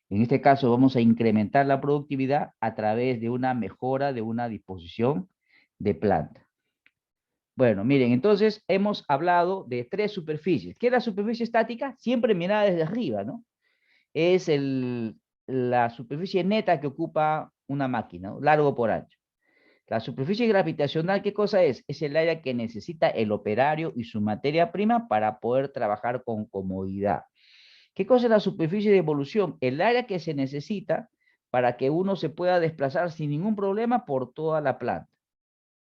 En este caso vamos a incrementar la productividad a través de una mejora de una disposición de planta. Bueno, miren, entonces hemos hablado de tres superficies. ¿Qué es la superficie estática? Siempre mirada desde arriba, ¿no? Es la superficie neta que ocupa una máquina, ¿no? Largo por ancho. La superficie gravitacional, ¿qué cosa es? Es el área que necesita el operario y su materia prima para poder trabajar con comodidad. ¿Qué cosa es la superficie de evolución? El área que se necesita para que uno se pueda desplazar sin ningún problema por toda la planta.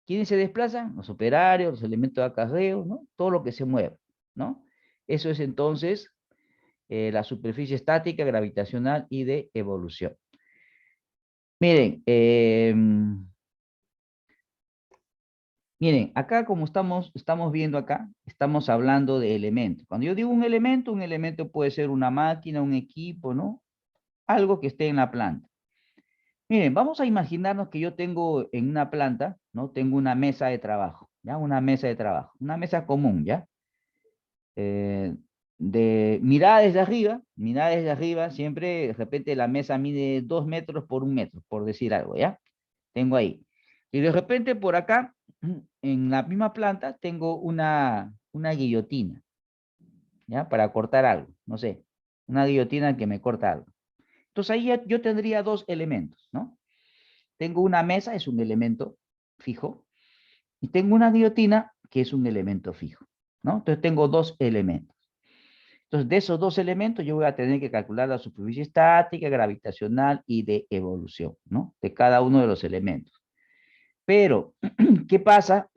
¿Quiénes se desplazan? Los operarios, los elementos de acarreo, ¿no? Todo lo que se mueve, ¿no? Eso es entonces la superficie estática, gravitacional y de evolución. Miren, miren, acá como estamos viendo acá, estamos hablando de elementos. Cuando yo digo un elemento puede ser una máquina, un equipo, ¿no? Algo que esté en la planta. Miren, vamos a imaginarnos que yo tengo en una planta, ¿no? Tengo una mesa de trabajo, ¿ya? Una mesa de trabajo, una mesa común, ¿ya? Mirada desde arriba, siempre de repente la mesa mide 2 metros por 1 metro, por decir algo, ¿ya? Tengo ahí. Y de repente por acá, en la misma planta, tengo una guillotina, ¿ya? Para cortar algo, no sé, una guillotina que me corta algo. Entonces ahí yo tendría dos elementos, ¿no? Tengo una mesa, es un elemento fijo, y tengo una guillotina, que es un elemento fijo, ¿no? Entonces tengo dos elementos. Entonces, de esos dos elementos yo voy a tener que calcular la superficie estática, gravitacional y de evolución, ¿no? De cada uno de los elementos. Pero, ¿qué pasa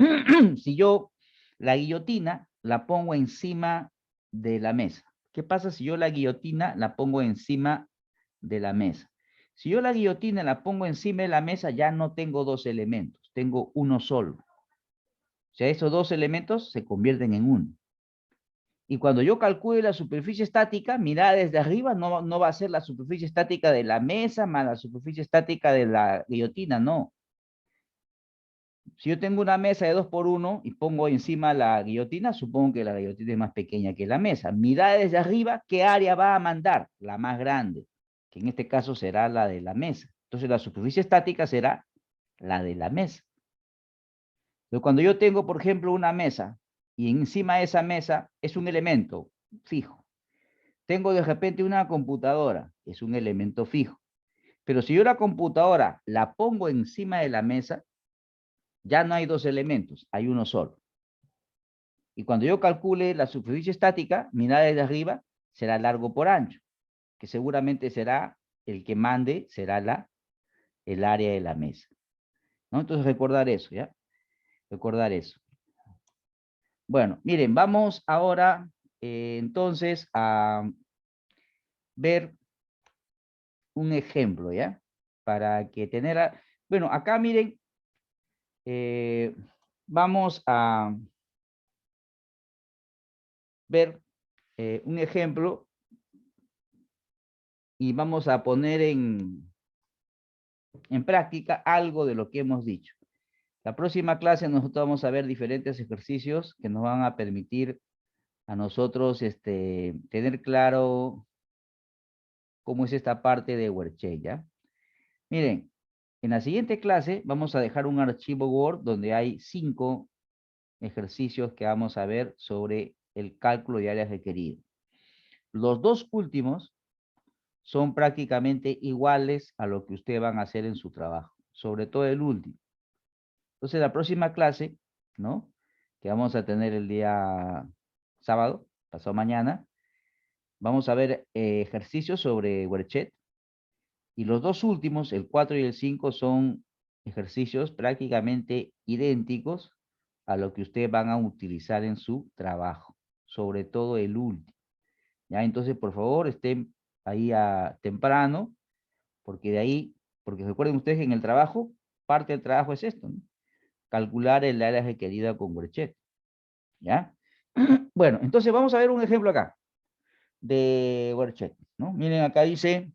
si yo la guillotina la pongo encima de la mesa? ¿Qué pasa si yo la guillotina la pongo encima de la mesa? Si yo la guillotina la pongo encima de la mesa, ya no tengo dos elementos, tengo uno solo. sea, esos dos elementos se convierten en uno. Y cuando yo calcule la superficie estática, mirada desde arriba, no va a ser la superficie estática de la mesa más la superficie estática de la guillotina, no. Si yo tengo una mesa de 2x1 y pongo encima la guillotina, supongo que la guillotina es más pequeña que la mesa. Mirada desde arriba, ¿qué área va a mandar? La más grande, que en este caso será la de la mesa. Entonces la superficie estática será la de la mesa. Pero cuando yo tengo, por ejemplo, una mesa y encima de esa mesa es un elemento fijo. Tengo de repente una computadora, es un elemento fijo. Pero si yo la computadora la pongo encima de la mesa, ya no hay dos elementos, hay uno solo. Y cuando yo calcule la superficie estática, mirada desde arriba, será largo por ancho, que seguramente será el que mande, será el área de la mesa, ¿no? Entonces recordar eso, ¿ya? Recordar eso. Bueno, miren, vamos ahora entonces a ver un ejemplo, ¿ya? Para que tener... Bueno, acá miren, vamos a ver un ejemplo y vamos a poner en práctica algo de lo que hemos dicho. La próxima clase nosotros vamos a ver diferentes ejercicios que nos van a permitir a nosotros tener claro cómo es esta parte de Werkcheck, ¿ya? Miren, en la siguiente clase vamos a dejar un archivo Word donde hay 5 ejercicios que vamos a ver sobre el cálculo de áreas requeridas. Los dos últimos son prácticamente iguales a lo que ustedes van a hacer en su trabajo, sobre todo el último. Entonces, la próxima clase, ¿no? Que vamos a tener el día sábado, pasado mañana, vamos a ver ejercicios sobre Werkcheck. Y los dos últimos, el 4 y el 5, son ejercicios prácticamente idénticos a lo que ustedes van a utilizar en su trabajo, sobre todo el último. ¿Ya? Entonces, por favor, estén ahí temprano, porque de ahí, porque recuerden ustedes que en el trabajo, parte del trabajo es esto, ¿no? Calcular el área requerida con Werkcheck. ¿Ya? Bueno, entonces vamos a ver un ejemplo acá de Werkcheck, ¿no? Miren, acá dice,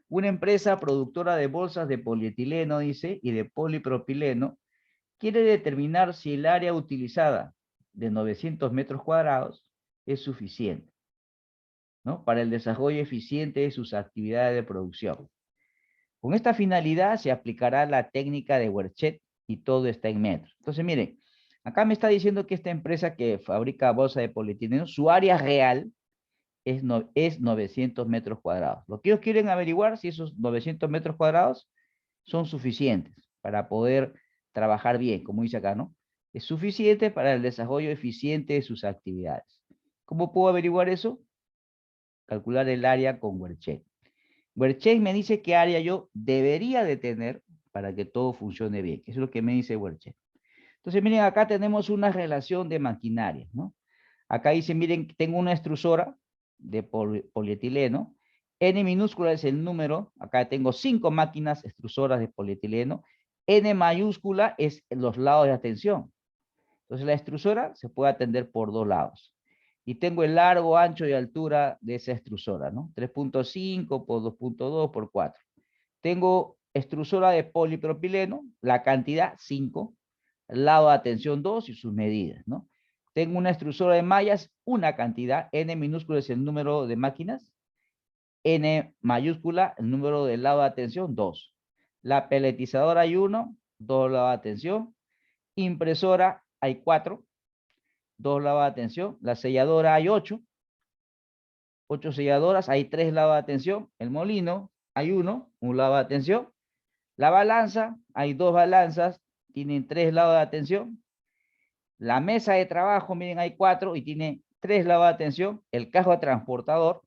una empresa productora de bolsas de polietileno, dice, y de polipropileno, quiere determinar si el área utilizada de 900 metros cuadrados es suficiente, ¿no? Para el desarrollo eficiente de sus actividades de producción. Con esta finalidad se aplicará la técnica de Werkcheck y todo está en metros. Entonces, miren, acá me está diciendo que esta empresa que fabrica bolsa de polietileno, su área real es 900 metros cuadrados. Lo que ellos quieren averiguar si esos 900 metros cuadrados son suficientes para poder trabajar bien, como dice acá, ¿no? Es suficiente para el desarrollo eficiente de sus actividades. ¿Cómo puedo averiguar eso? Calcular el área con Werkcheck. Werkcheck me dice qué área yo debería de tener para que todo funcione bien. Eso es lo que me dice Werkcheck. Entonces, miren, acá tenemos una relación de maquinaria, ¿no? Acá dice, miren, tengo una extrusora de polietileno. N minúscula es el número. Acá tengo 5 máquinas extrusoras de polietileno. N mayúscula es los lados de atención. Entonces, la extrusora se puede atender por 2 lados. Y tengo el largo, ancho y altura de esa extrusora, ¿no? 3.5 por 2.2 por 4. Tengo extrusora de polipropileno, la cantidad 5, lado de atención 2 y sus medidas, ¿no? Tengo una extrusora de mallas, una cantidad, N minúscula es el número de máquinas, N mayúscula el número del lado de atención 2. La peletizadora hay 1, 2 lados de atención. Impresora hay 4, 2 lados de atención. La selladora hay 8, 8 selladoras, hay 3 lados de atención. El molino hay 1, un lado de atención. La balanza, hay 2 balanzas, tienen 3 lados de atención. La mesa de trabajo, miren, hay 4 y tiene 3 lados de atención. El carro transportador.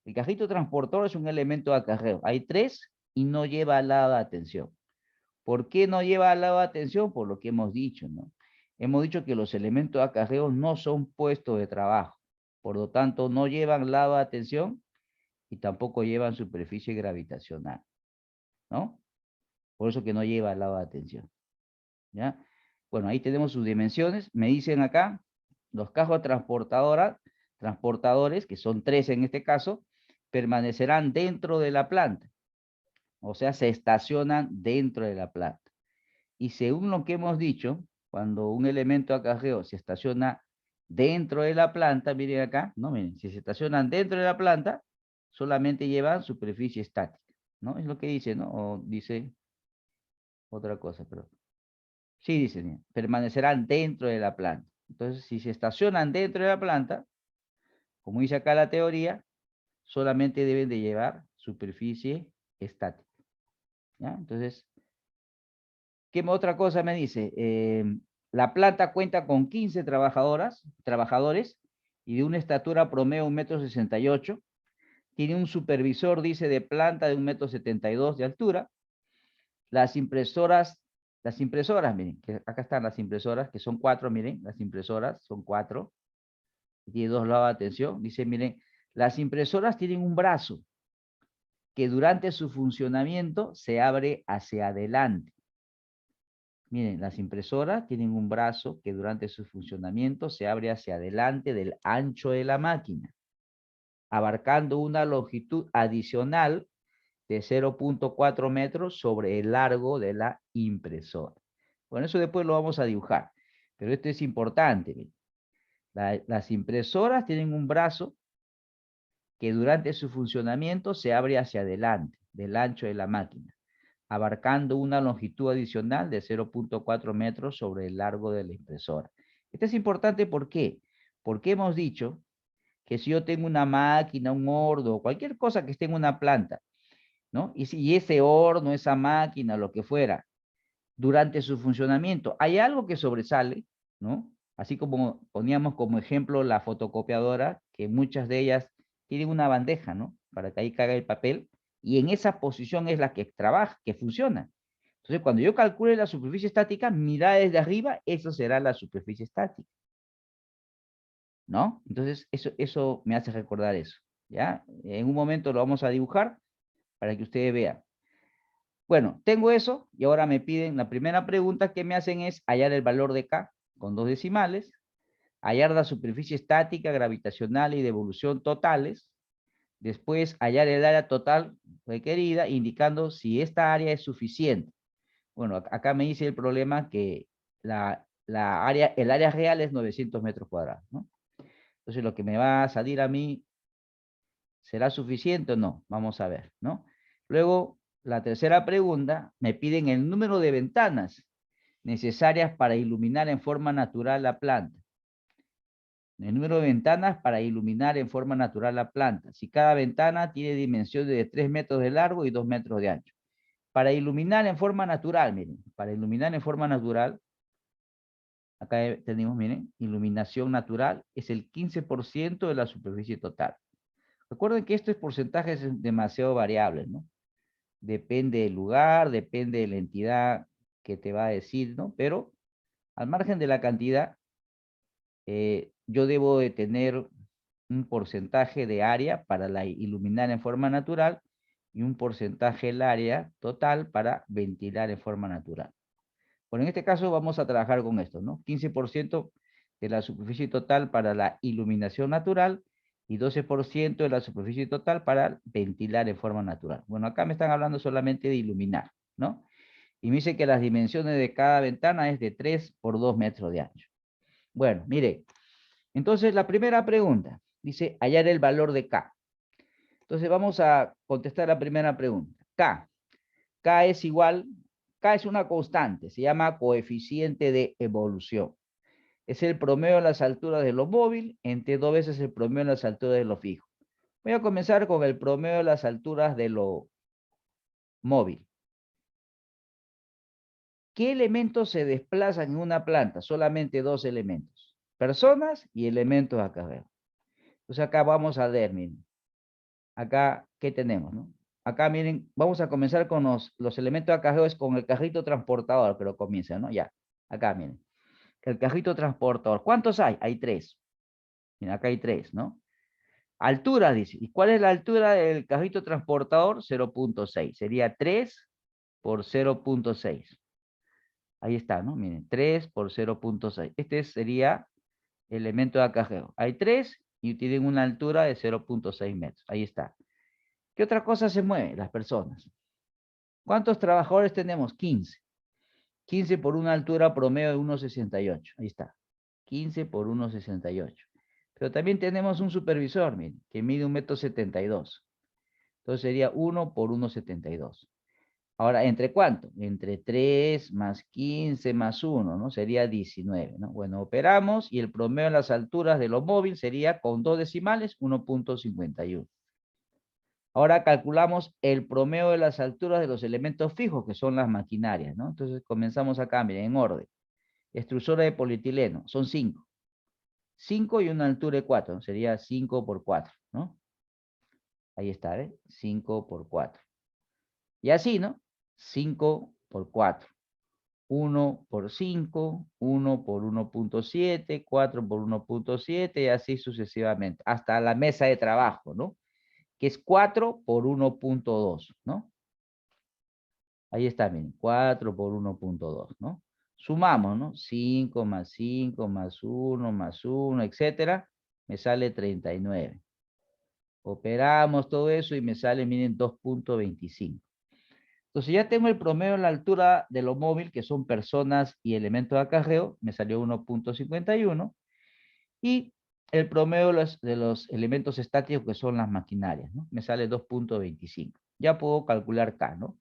El carrito transportador es un elemento de acarreo. Hay 3 y no lleva lado de atención. ¿Por qué no lleva lado de atención? Por lo que hemos dicho, ¿no? Hemos dicho que los elementos de acarreo no son puestos de trabajo. Por lo tanto, no llevan lado de atención y tampoco llevan superficie gravitacional, ¿no? Por eso que no lleva lado de atención, ¿ya? Bueno, ahí tenemos sus dimensiones. Me dicen acá, los cajos transportadores, que son 3 en este caso, permanecerán dentro de la planta. O sea, se estacionan dentro de la planta. Y según lo que hemos dicho, cuando un elemento acarreo se estaciona dentro de la planta, miren acá, ¿no? Miren, si se estacionan dentro de la planta, solamente llevan superficie estática, ¿no? Es lo que dice, ¿no? O dice otra cosa, pero sí dice, miren, permanecerán dentro de la planta. Entonces, si se estacionan dentro de la planta, como dice acá la teoría, solamente deben de llevar superficie estática, ¿ya? Entonces, ¿qué otra cosa me dice? La planta cuenta con 15 trabajadores y de una estatura promedio 1,68 m. Tiene un supervisor, dice, de planta de 1,72 m de altura. Las impresoras, miren, que acá están las impresoras, que son 4, miren, las impresoras son 4. Tiene 2 lados de atención. Dice, miren, las impresoras tienen un brazo que durante su funcionamiento se abre hacia adelante. Miren, las impresoras tienen un brazo que durante su funcionamiento se abre hacia adelante del ancho de la máquina, abarcando una longitud adicional de 0,4 metros sobre el largo de la impresora. Bueno, eso después lo vamos a dibujar, pero esto es importante. Miren. Las impresoras tienen un brazo que durante su funcionamiento se abre hacia adelante del ancho de la máquina, abarcando una longitud adicional de 0,4 metros sobre el largo de la impresora. Esto es importante, ¿por qué? Porque hemos dicho que si yo tengo una máquina, un horno, cualquier cosa que esté en una planta, ¿no? Y si ese horno, esa máquina, lo que fuera, durante su funcionamiento, hay algo que sobresale, ¿no? Así como poníamos como ejemplo la fotocopiadora, que muchas de ellas tienen una bandeja, ¿no? Para que ahí caiga el papel, y en esa posición es la que trabaja, que funciona. Entonces, cuando yo calcule la superficie estática, mira desde arriba, eso será la superficie estática, ¿no? Entonces, eso me hace recordar eso, ¿ya? En un momento lo vamos a dibujar para que ustedes vean. Bueno, tengo eso y ahora me piden, la primera pregunta que me hacen es hallar el valor de K con 2 decimales, hallar la superficie estática, gravitacional y de evolución totales, después hallar el área total requerida, indicando si esta área es suficiente. Bueno, acá me dice el problema que el área real es 900 metros cuadrados, ¿no? Entonces lo que me va a salir a mí, ¿será suficiente o no? Vamos a ver, ¿no? Luego, la tercera pregunta, me piden el número de ventanas necesarias para iluminar en forma natural la planta. El número de ventanas para iluminar en forma natural la planta. Si cada ventana tiene dimensiones de 3 metros de largo y 2 metros de ancho. Para iluminar en forma natural, miren, para iluminar en forma natural, acá tenemos, miren, iluminación natural es el 15% de la superficie total. Recuerden que estos porcentajes son demasiado variables, ¿no? Depende del lugar, depende de la entidad que te va a decir, ¿no? Pero al margen de la cantidad, yo debo de tener un porcentaje de área para iluminar en forma natural y un porcentaje del área total para ventilar en forma natural. Bueno, en este caso vamos a trabajar con esto, ¿no? 15% de la superficie total para la iluminación natural y 12% de la superficie total para ventilar en forma natural. Bueno, acá me están hablando solamente de iluminar, ¿no? Y me dice que las dimensiones de cada ventana es de 3 por 2 metros de ancho. Bueno, mire, entonces la primera pregunta dice hallar el valor de K. Entonces vamos a contestar la primera pregunta. K es igual, K es una constante, se llama coeficiente de evolución. Es el promedio de las alturas de lo móvil entre 2 veces el promedio de las alturas de lo fijo. Voy a comenzar con el promedio de las alturas de lo móvil. ¿Qué elementos se desplazan en una planta? Solamente 2 elementos. Personas y elementos acarreados. Entonces acá vamos a ver, miren. Acá, ¿qué tenemos, no? Acá, miren, vamos a comenzar con los elementos acarreados con el carrito transportador, pero comienza, ¿no? Ya. Acá, miren. El carrito transportador. ¿Cuántos hay? Hay 3. Miren, acá hay 3, ¿no? Altura, dice. ¿Y cuál es la altura del carrito transportador? 0,6. Sería 3 por 0,6. Ahí está, ¿no? Miren, 3 por 0.6. Este sería el elemento de acarreo. Hay 3 y tienen una altura de 0.6 metros. Ahí está. ¿Qué otra cosa se mueve? Las personas. ¿Cuántos trabajadores tenemos? 15. 15 por una altura promedio de 1,68. Ahí está. 15 por 1,68. Pero también tenemos un supervisor, miren, que mide 1,72 m. Entonces sería 1 por 1,72. Ahora, ¿entre cuánto? Entre 3 más 15 más 1, ¿no? Sería 19, ¿no? Bueno, operamos y el promedio de las alturas de los móviles sería con 2 decimales, 1.51. Ahora calculamos el promedio de las alturas de los elementos fijos, que son las maquinarias, ¿no? Entonces comenzamos acá, miren, en orden. Extrusora de polietileno, son 5. 5 y una altura de 4, ¿no? Sería 5 por 4, ¿no? Ahí está, ¿eh? 5 por 4. Y así, ¿no? 5 por 4. 1 por 5, 1 por 1.7, 4 por 1.7 y así sucesivamente, hasta la mesa de trabajo, ¿no? Que es 4 por 1.2, ¿no? Ahí está, miren, 4 por 1.2, ¿no? Sumamos, ¿no? 5 más 5 más 1, etcétera, me sale 39. Operamos todo eso y me sale, miren, 2.25. Entonces ya tengo el promedio de la altura de lo móvil, que son personas y elementos de acarreo, me salió 1.51, y el promedio de los elementos estáticos, que son las maquinarias, ¿no? Me sale 2.25. Ya puedo calcular K, ¿no?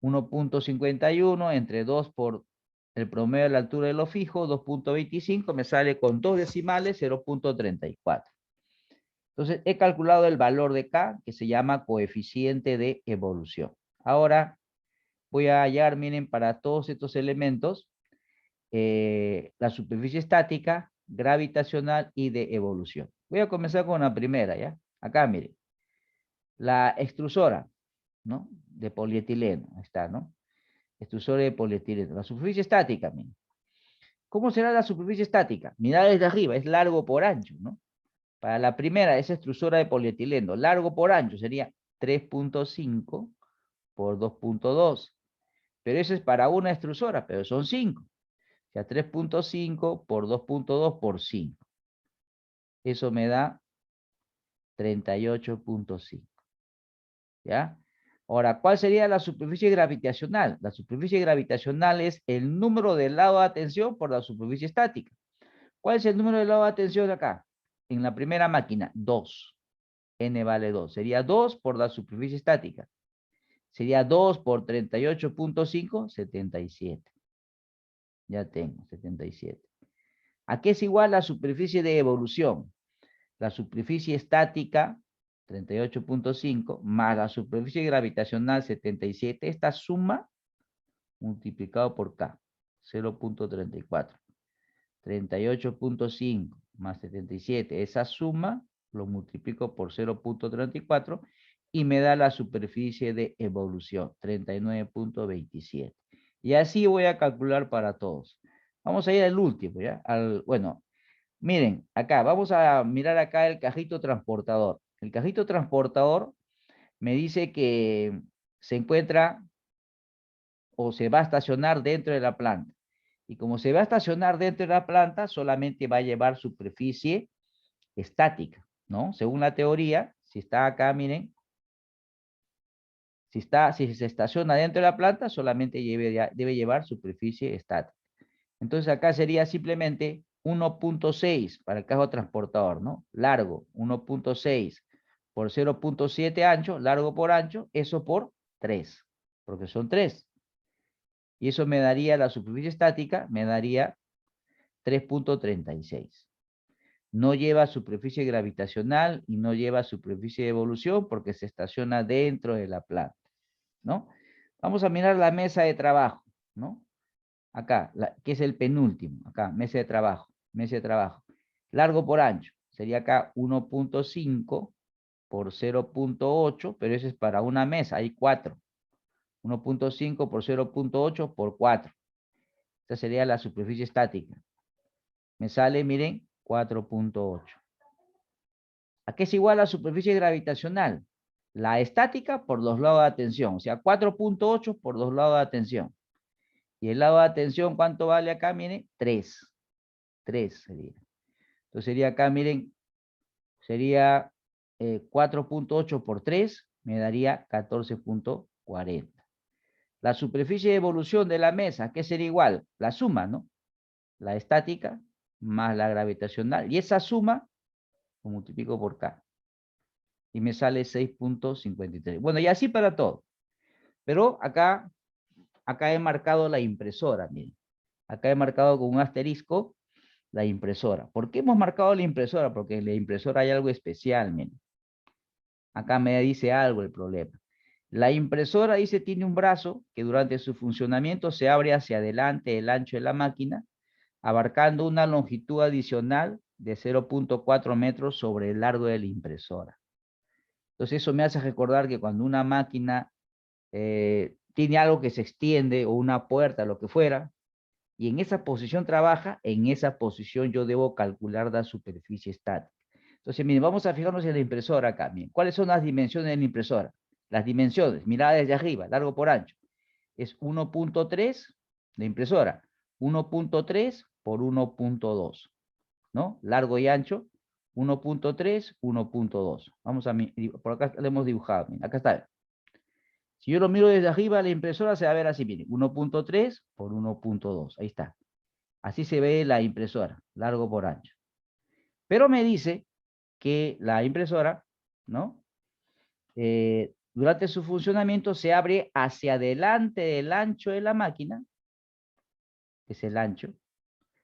1.51 entre 2 por el promedio de la altura de lo fijo, 2.25, me sale con 2 decimales, 0.34. Entonces he calculado el valor de K, que se llama coeficiente de evolución. Ahora voy a hallar, miren, para todos estos elementos, la superficie estática, gravitacional y de evolución. Voy a comenzar con la primera, ¿ya? Acá, miren. La extrusora, ¿no? De polietileno, ahí está, ¿no? Extrusora de polietileno. La superficie estática, miren. ¿Cómo será la superficie estática? Mirad desde arriba, es largo por ancho, ¿no? Para la primera, esa extrusora de polietileno, largo por ancho, sería 3.5 por 2.2. Pero eso es para una extrusora, pero son 5. O sea, 3.5 por 2.2 por 5. Eso me da 38.5. ¿Ya? Ahora, ¿cuál sería la superficie gravitacional? La superficie gravitacional es el número del lado de atención por la superficie estática. ¿Cuál es el número del lado de atención acá? En la primera máquina, 2. N vale 2. Sería 2 por la superficie estática. Sería 2 por 38.5, 77. Ya tengo, 77. ¿A qué es igual la superficie de evolución? La superficie estática, 38.5, más la superficie gravitacional, 77. Esta suma multiplicado por K, 0.34. 38.5 más 77. Esa suma lo multiplico por 0.34 y me da la superficie de evolución, 39.27. Y así voy a calcular para todos. Vamos a ir al último, ¿ya? Bueno, miren, acá, vamos a mirar acá el cajito transportador. El cajito transportador me dice que se encuentra o se va a estacionar dentro de la planta. Y como se va a estacionar dentro de la planta, solamente va a llevar superficie estática, ¿no? Según la teoría, si está acá, miren, si se estaciona dentro de la planta, solamente debe llevar superficie estática. Entonces acá sería simplemente 1.6 para el cajo transportador, ¿no? Largo, 1.6 por 0.7 ancho, largo por ancho, eso por 3, porque son 3. Y eso me daría, la superficie estática, me daría 3.36. No lleva superficie gravitacional y no lleva superficie de evolución porque se estaciona dentro de la planta, ¿no? Vamos a mirar la mesa de trabajo, ¿no? Acá, que es el penúltimo, acá, mesa de trabajo, mesa de trabajo. Largo por ancho, sería acá 1.5 por 0.8, pero eso es para una mesa, hay 4. 1.5 por 0.8 por 4. Esta sería la superficie estática. Me sale, miren, 4.8. ¿A qué es igual la superficie gravitacional? La estática por los lados de atención, o sea, 4.8 por los lados de atención. Y el lado de atención, ¿cuánto vale acá? Miren, 3. 3 sería. Entonces sería acá, miren, sería 4.8 por 3, me daría 14.40. La superficie de evolución de la mesa, ¿qué sería igual? La suma, ¿no? La estática más la gravitacional. Y esa suma lo multiplico por K. Y me sale 6.53. Bueno, y así para todo. Pero acá he marcado la impresora, miren. Acá he marcado con un asterisco la impresora. ¿Por qué hemos marcado la impresora? Porque en la impresora hay algo especial, miren. Acá me dice algo el problema. La impresora, dice, tiene un brazo que durante su funcionamiento se abre hacia adelante el ancho de la máquina, abarcando una longitud adicional de 0.4 metros sobre el largo de la impresora. Entonces eso me hace recordar que cuando una máquina tiene algo que se extiende o una puerta, lo que fuera, y en esa posición trabaja, en esa posición yo debo calcular la superficie estática. Entonces, miren, vamos a fijarnos en la impresora acá. Miren, ¿cuáles son las dimensiones de la impresora? Las dimensiones, mirada desde arriba, largo por ancho. Es 1.3 de impresora. 1.3 por 1.2, ¿no? Largo y ancho, 1.3, 1.2. Vamos a, por acá lo hemos dibujado. Miren, acá está. Si yo lo miro desde arriba, la impresora se va a ver así, miren, 1.3 por 1.2. Ahí está. Así se ve la impresora, largo por ancho. Pero me dice que la impresora, ¿no? Durante su funcionamiento se abre hacia adelante del ancho de la máquina, que es el ancho.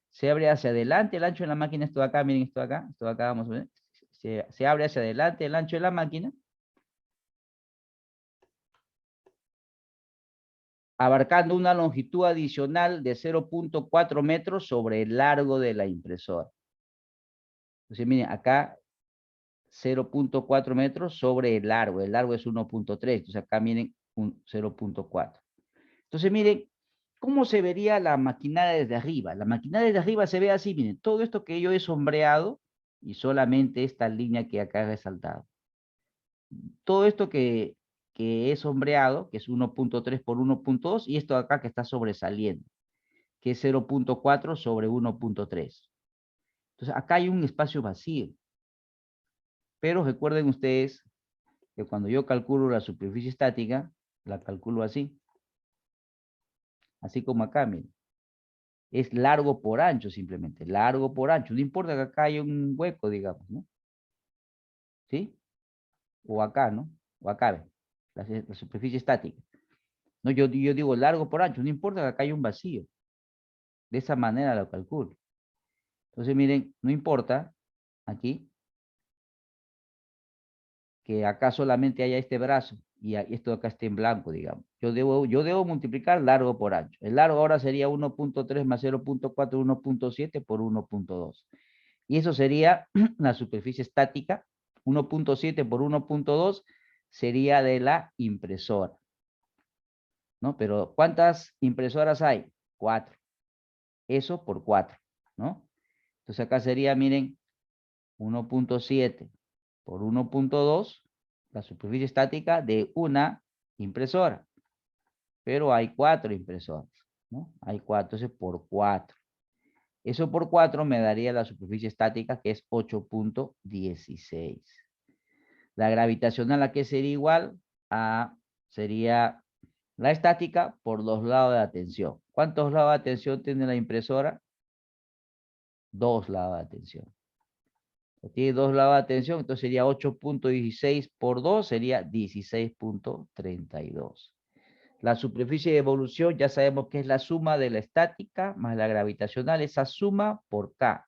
Se abre hacia adelante el ancho de la máquina, esto de acá, miren esto de acá, vamos a ver. Se abre hacia adelante el ancho de la máquina, abarcando una longitud adicional de 0.4 metros sobre el largo de la impresora. Entonces, miren, acá 0.4 metros sobre el largo es 1.3, entonces acá miren un 0.4. Entonces miren, ¿cómo se vería la maquinaria desde arriba? La maquinaria desde arriba se ve así, miren, todo esto que yo he sombreado y solamente esta línea que acá he resaltado. Todo esto que he sombreado, que es 1.3 por 1.2, y esto acá que está sobresaliendo, que es 0.4 sobre 1.3. Entonces acá hay un espacio vacío. Pero recuerden ustedes que cuando yo calculo la superficie estática, la calculo así. Así como acá, miren. Es largo por ancho simplemente, largo por ancho. No importa que acá haya un hueco, digamos, ¿no? ¿Sí? O acá, ¿no? O acá, ¿ven? La superficie estática. No, yo digo largo por ancho, no importa que acá haya un vacío. De esa manera lo calculo. Entonces, miren, no importa aquí que acá solamente haya este brazo y esto de acá esté en blanco, digamos. Yo debo multiplicar largo por ancho. El largo ahora sería 1.3 más 0.4, 1.7 por 1.2. Y eso sería la superficie estática. 1.7 por 1.2 sería de la impresora, ¿no? Pero ¿cuántas impresoras hay? 4. Eso por 4, ¿no? Entonces acá sería, miren, 1.7 por 1.2, la superficie estática de una impresora. Pero hay 4 impresoras, ¿no? Hay 4, entonces por 4. Eso por 4 me daría la superficie estática, que es 8.16. La gravitacional, ¿a qué sería igual? Sería la estática por los lados de atención. ¿Cuántos lados de atención tiene la impresora? 2 lados de atención. Tiene 2 lados de atención, entonces sería 8.16 por 2, sería 16.32. La superficie de evolución ya sabemos que es la suma de la estática más la gravitacional, esa suma por K.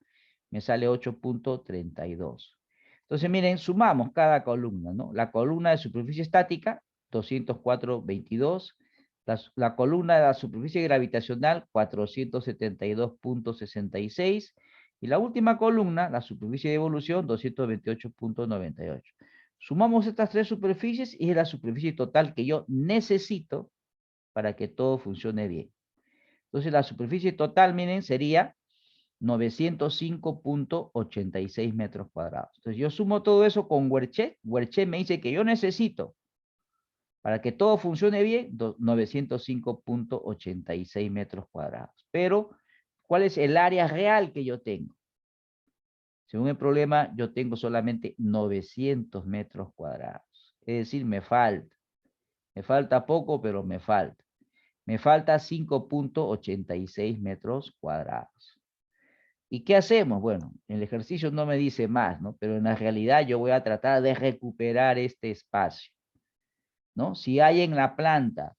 Me sale 8.32. Entonces miren, sumamos cada columna, ¿no? La columna de superficie estática, 204.22. La columna de la superficie gravitacional, 472.66. Y la última columna, la superficie de evolución, 228.98. Sumamos estas 3 superficies y es la superficie total que yo necesito para que todo funcione bien. Entonces la superficie total, miren, sería 905.86 metros cuadrados. Entonces yo sumo todo eso con Werche. Werche me dice que yo necesito Para que todo funcione bien, 905.86 metros cuadrados. Pero, ¿cuál es el área real que yo tengo? Según el problema, yo tengo solamente 900 metros cuadrados. Es decir, me falta. Me falta poco, pero me falta. Me falta 5.86 metros cuadrados. ¿Y qué hacemos? Bueno, el ejercicio no me dice más, ¿no? Pero en la realidad yo voy a tratar de recuperar este espacio, ¿no? Si hay en la planta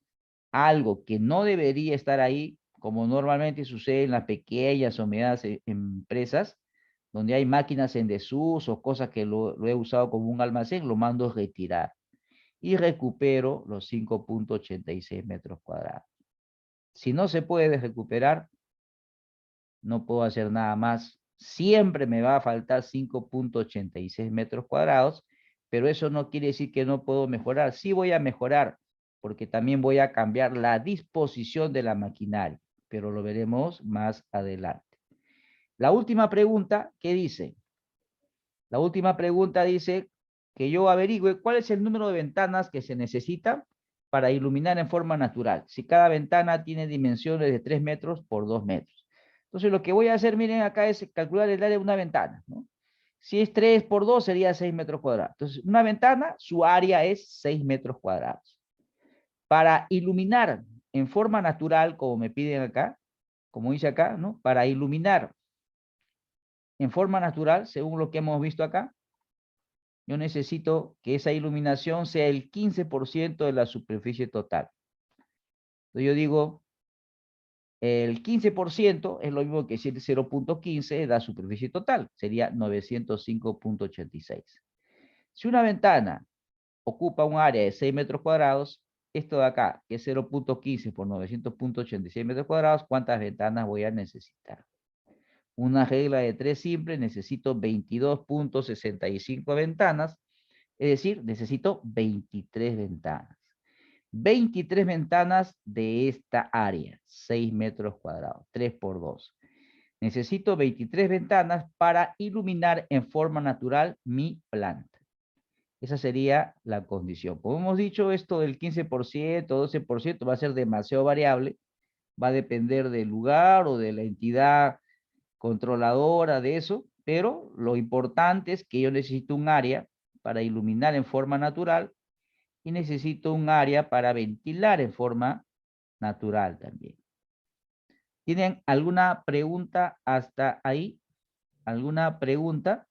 algo que no debería estar ahí, como normalmente sucede en las pequeñas o medianas empresas, donde hay máquinas en desuso o cosas que lo he usado como un almacén, lo mando a retirar y recupero los 5.86 metros cuadrados. Si no se puede recuperar, no puedo hacer nada más. Siempre me va a faltar 5.86 metros cuadrados, pero eso no quiere decir que no puedo mejorar. Sí voy a mejorar, porque también voy a cambiar la disposición de la maquinaria, pero lo veremos más adelante. La última pregunta, ¿qué dice? La última pregunta dice que yo averigüe cuál es el número de ventanas que se necesita para iluminar en forma natural. Si cada ventana tiene dimensiones de 3 metros por 2 metros. Entonces lo que voy a hacer, miren acá, es calcular el área de una ventana, ¿no? Si es 3 por 2 sería 6 metros cuadrados. Entonces una ventana, su área es 6 metros cuadrados. Para iluminar en forma natural, como me piden acá, como dice acá, ¿no? Para iluminar en forma natural, según lo que hemos visto acá, yo necesito que esa iluminación sea el 15% de la superficie total. Entonces yo digo, el 15% es lo mismo que 0.15 de la superficie total, sería 905.86. Si una ventana ocupa un área de 6 metros cuadrados, esto de acá, que es 0.15 por 900.86 metros cuadrados, ¿cuántas ventanas voy a necesitar? Una regla de 3 simple, necesito 22.65 ventanas, es decir, necesito 23 ventanas. 23 ventanas de esta área, 6 metros cuadrados, 3 por 2. Necesito 23 ventanas para iluminar en forma natural mi planta. Esa sería la condición. Como hemos dicho, esto del 15%, 12% va a ser demasiado variable. Va a depender del lugar o de la entidad controladora de eso, pero lo importante es que yo necesito un área para iluminar en forma natural y necesito un área para ventilar en forma natural también. ¿Tienen alguna pregunta hasta ahí? ¿Alguna pregunta?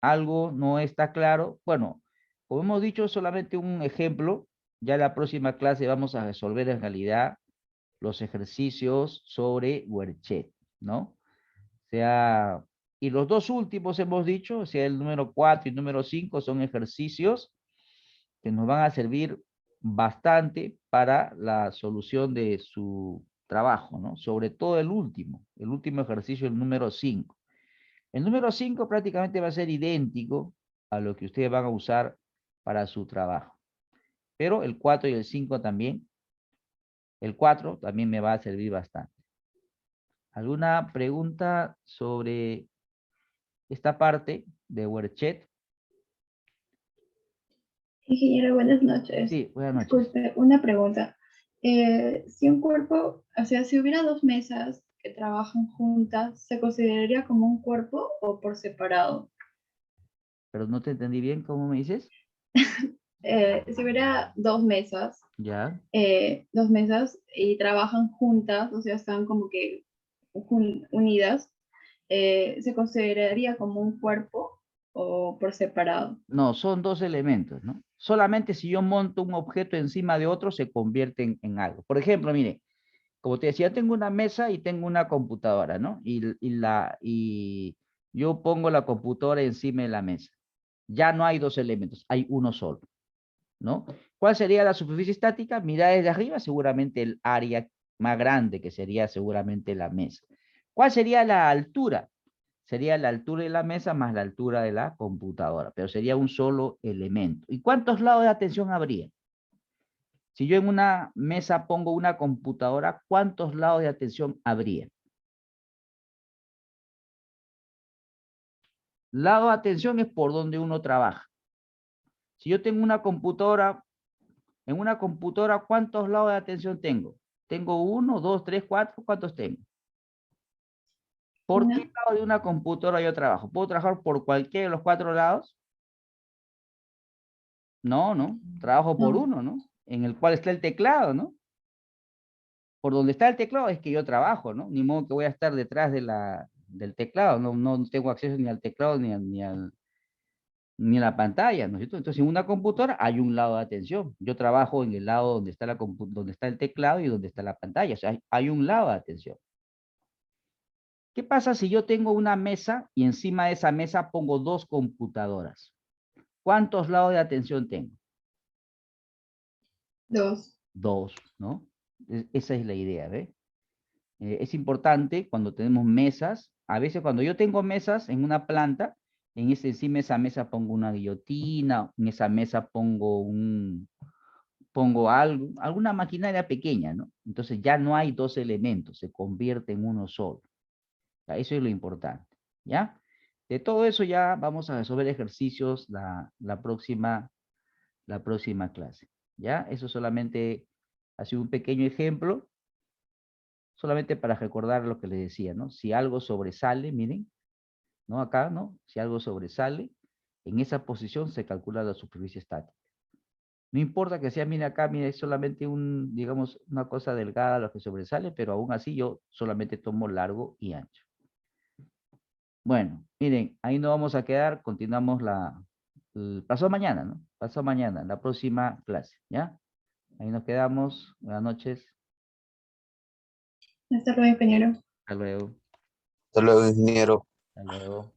¿Algo no está claro? Bueno, como hemos dicho, solamente un ejemplo. Ya en la próxima clase vamos a resolver en realidad los ejercicios sobre Werchet, ¿no? O sea, y los dos últimos hemos dicho, o sea, el número 4 y el número 5 son ejercicios que nos van a servir bastante para la solución de su trabajo, ¿no? Sobre todo el último ejercicio, el número 5. El número 5 prácticamente va a ser idéntico a lo que ustedes van a usar para su trabajo. Pero el 4 y el 5 también. El 4 también me va a servir bastante. ¿Alguna pregunta sobre esta parte de Werchet? Ingeniero, buenas noches. Sí, buenas noches. Disculpe, una pregunta. Si un cuerpo, o sea, si hubiera dos mesas que trabajan juntas, ¿se consideraría como un cuerpo o por separado? Pero no te entendí bien, ¿cómo me dices? Si hubiera Ya. dos mesas y trabajan juntas, o sea, están como que unidas, ¿se consideraría como un cuerpo o por separado? No, son dos elementos, ¿no? Solamente si yo monto un objeto encima de otro se convierte en algo. Por ejemplo, mire, como te decía, tengo una mesa y tengo una computadora, ¿no? Y yo pongo la computadora encima de la mesa. Ya no hay dos elementos, hay uno solo, ¿no? ¿Cuál sería la superficie estática? Mira desde arriba, seguramente el área más grande, que sería seguramente la mesa. ¿Cuál sería la altura? Sería la altura de la mesa más la altura de la computadora, pero sería un solo elemento. ¿Y cuántos lados de atención habría? Si yo en una mesa pongo una computadora, ¿cuántos lados de atención habría? Lado de atención es por donde uno trabaja. Si yo tengo una computadora, en una computadora, ¿cuántos lados de atención tengo? ¿Tengo 1, 2, 3, 4? ¿Cuántos tengo? ¿Por Una. qué lado de una computadora yo trabajo? ¿Puedo trabajar por cualquiera de los 4 lados? No, no. Trabajo por No. uno, ¿no? En el cual está el teclado, ¿no? Por donde está el teclado es que yo trabajo, ¿no? Ni modo que voy a estar detrás del teclado. No, no tengo acceso ni al teclado ni a la pantalla, ¿no es cierto? Entonces, en una computadora hay un lado de atención. Yo trabajo en el lado donde está, donde está el teclado y donde está la pantalla. O sea, hay un lado de atención. ¿Qué pasa si yo tengo una mesa y encima de esa mesa pongo 2 computadoras? ¿Cuántos lados de atención tengo? 2. 2, ¿no? Esa es la idea, ¿ve? Es importante cuando tenemos mesas. A veces cuando yo tengo mesas en una planta, encima de esa mesa pongo una guillotina, en esa mesa pongo alguna maquinaria pequeña, ¿no? Entonces ya no hay 2 elementos, se convierte en uno solo. Ya, eso es lo importante, ¿ya? De todo eso ya vamos a resolver ejercicios la próxima clase, ¿ya? Eso solamente ha sido un pequeño ejemplo, solamente para recordar lo que les decía, ¿no? Si algo sobresale, miren, ¿no? Acá, ¿no? Si algo sobresale, en esa posición se calcula la superficie estática. No importa que sea, mire acá, mire, es solamente digamos, una cosa delgada lo que sobresale, pero aún así yo solamente tomo largo y ancho. Bueno, miren, ahí nos vamos a quedar, continuamos pasado mañana, ¿no? Pasado mañana, la próxima clase, ¿ya? Ahí nos quedamos, buenas noches, Hasta luego, ingeniero. hasta luego, Hasta luego, ingeniero. hasta luego.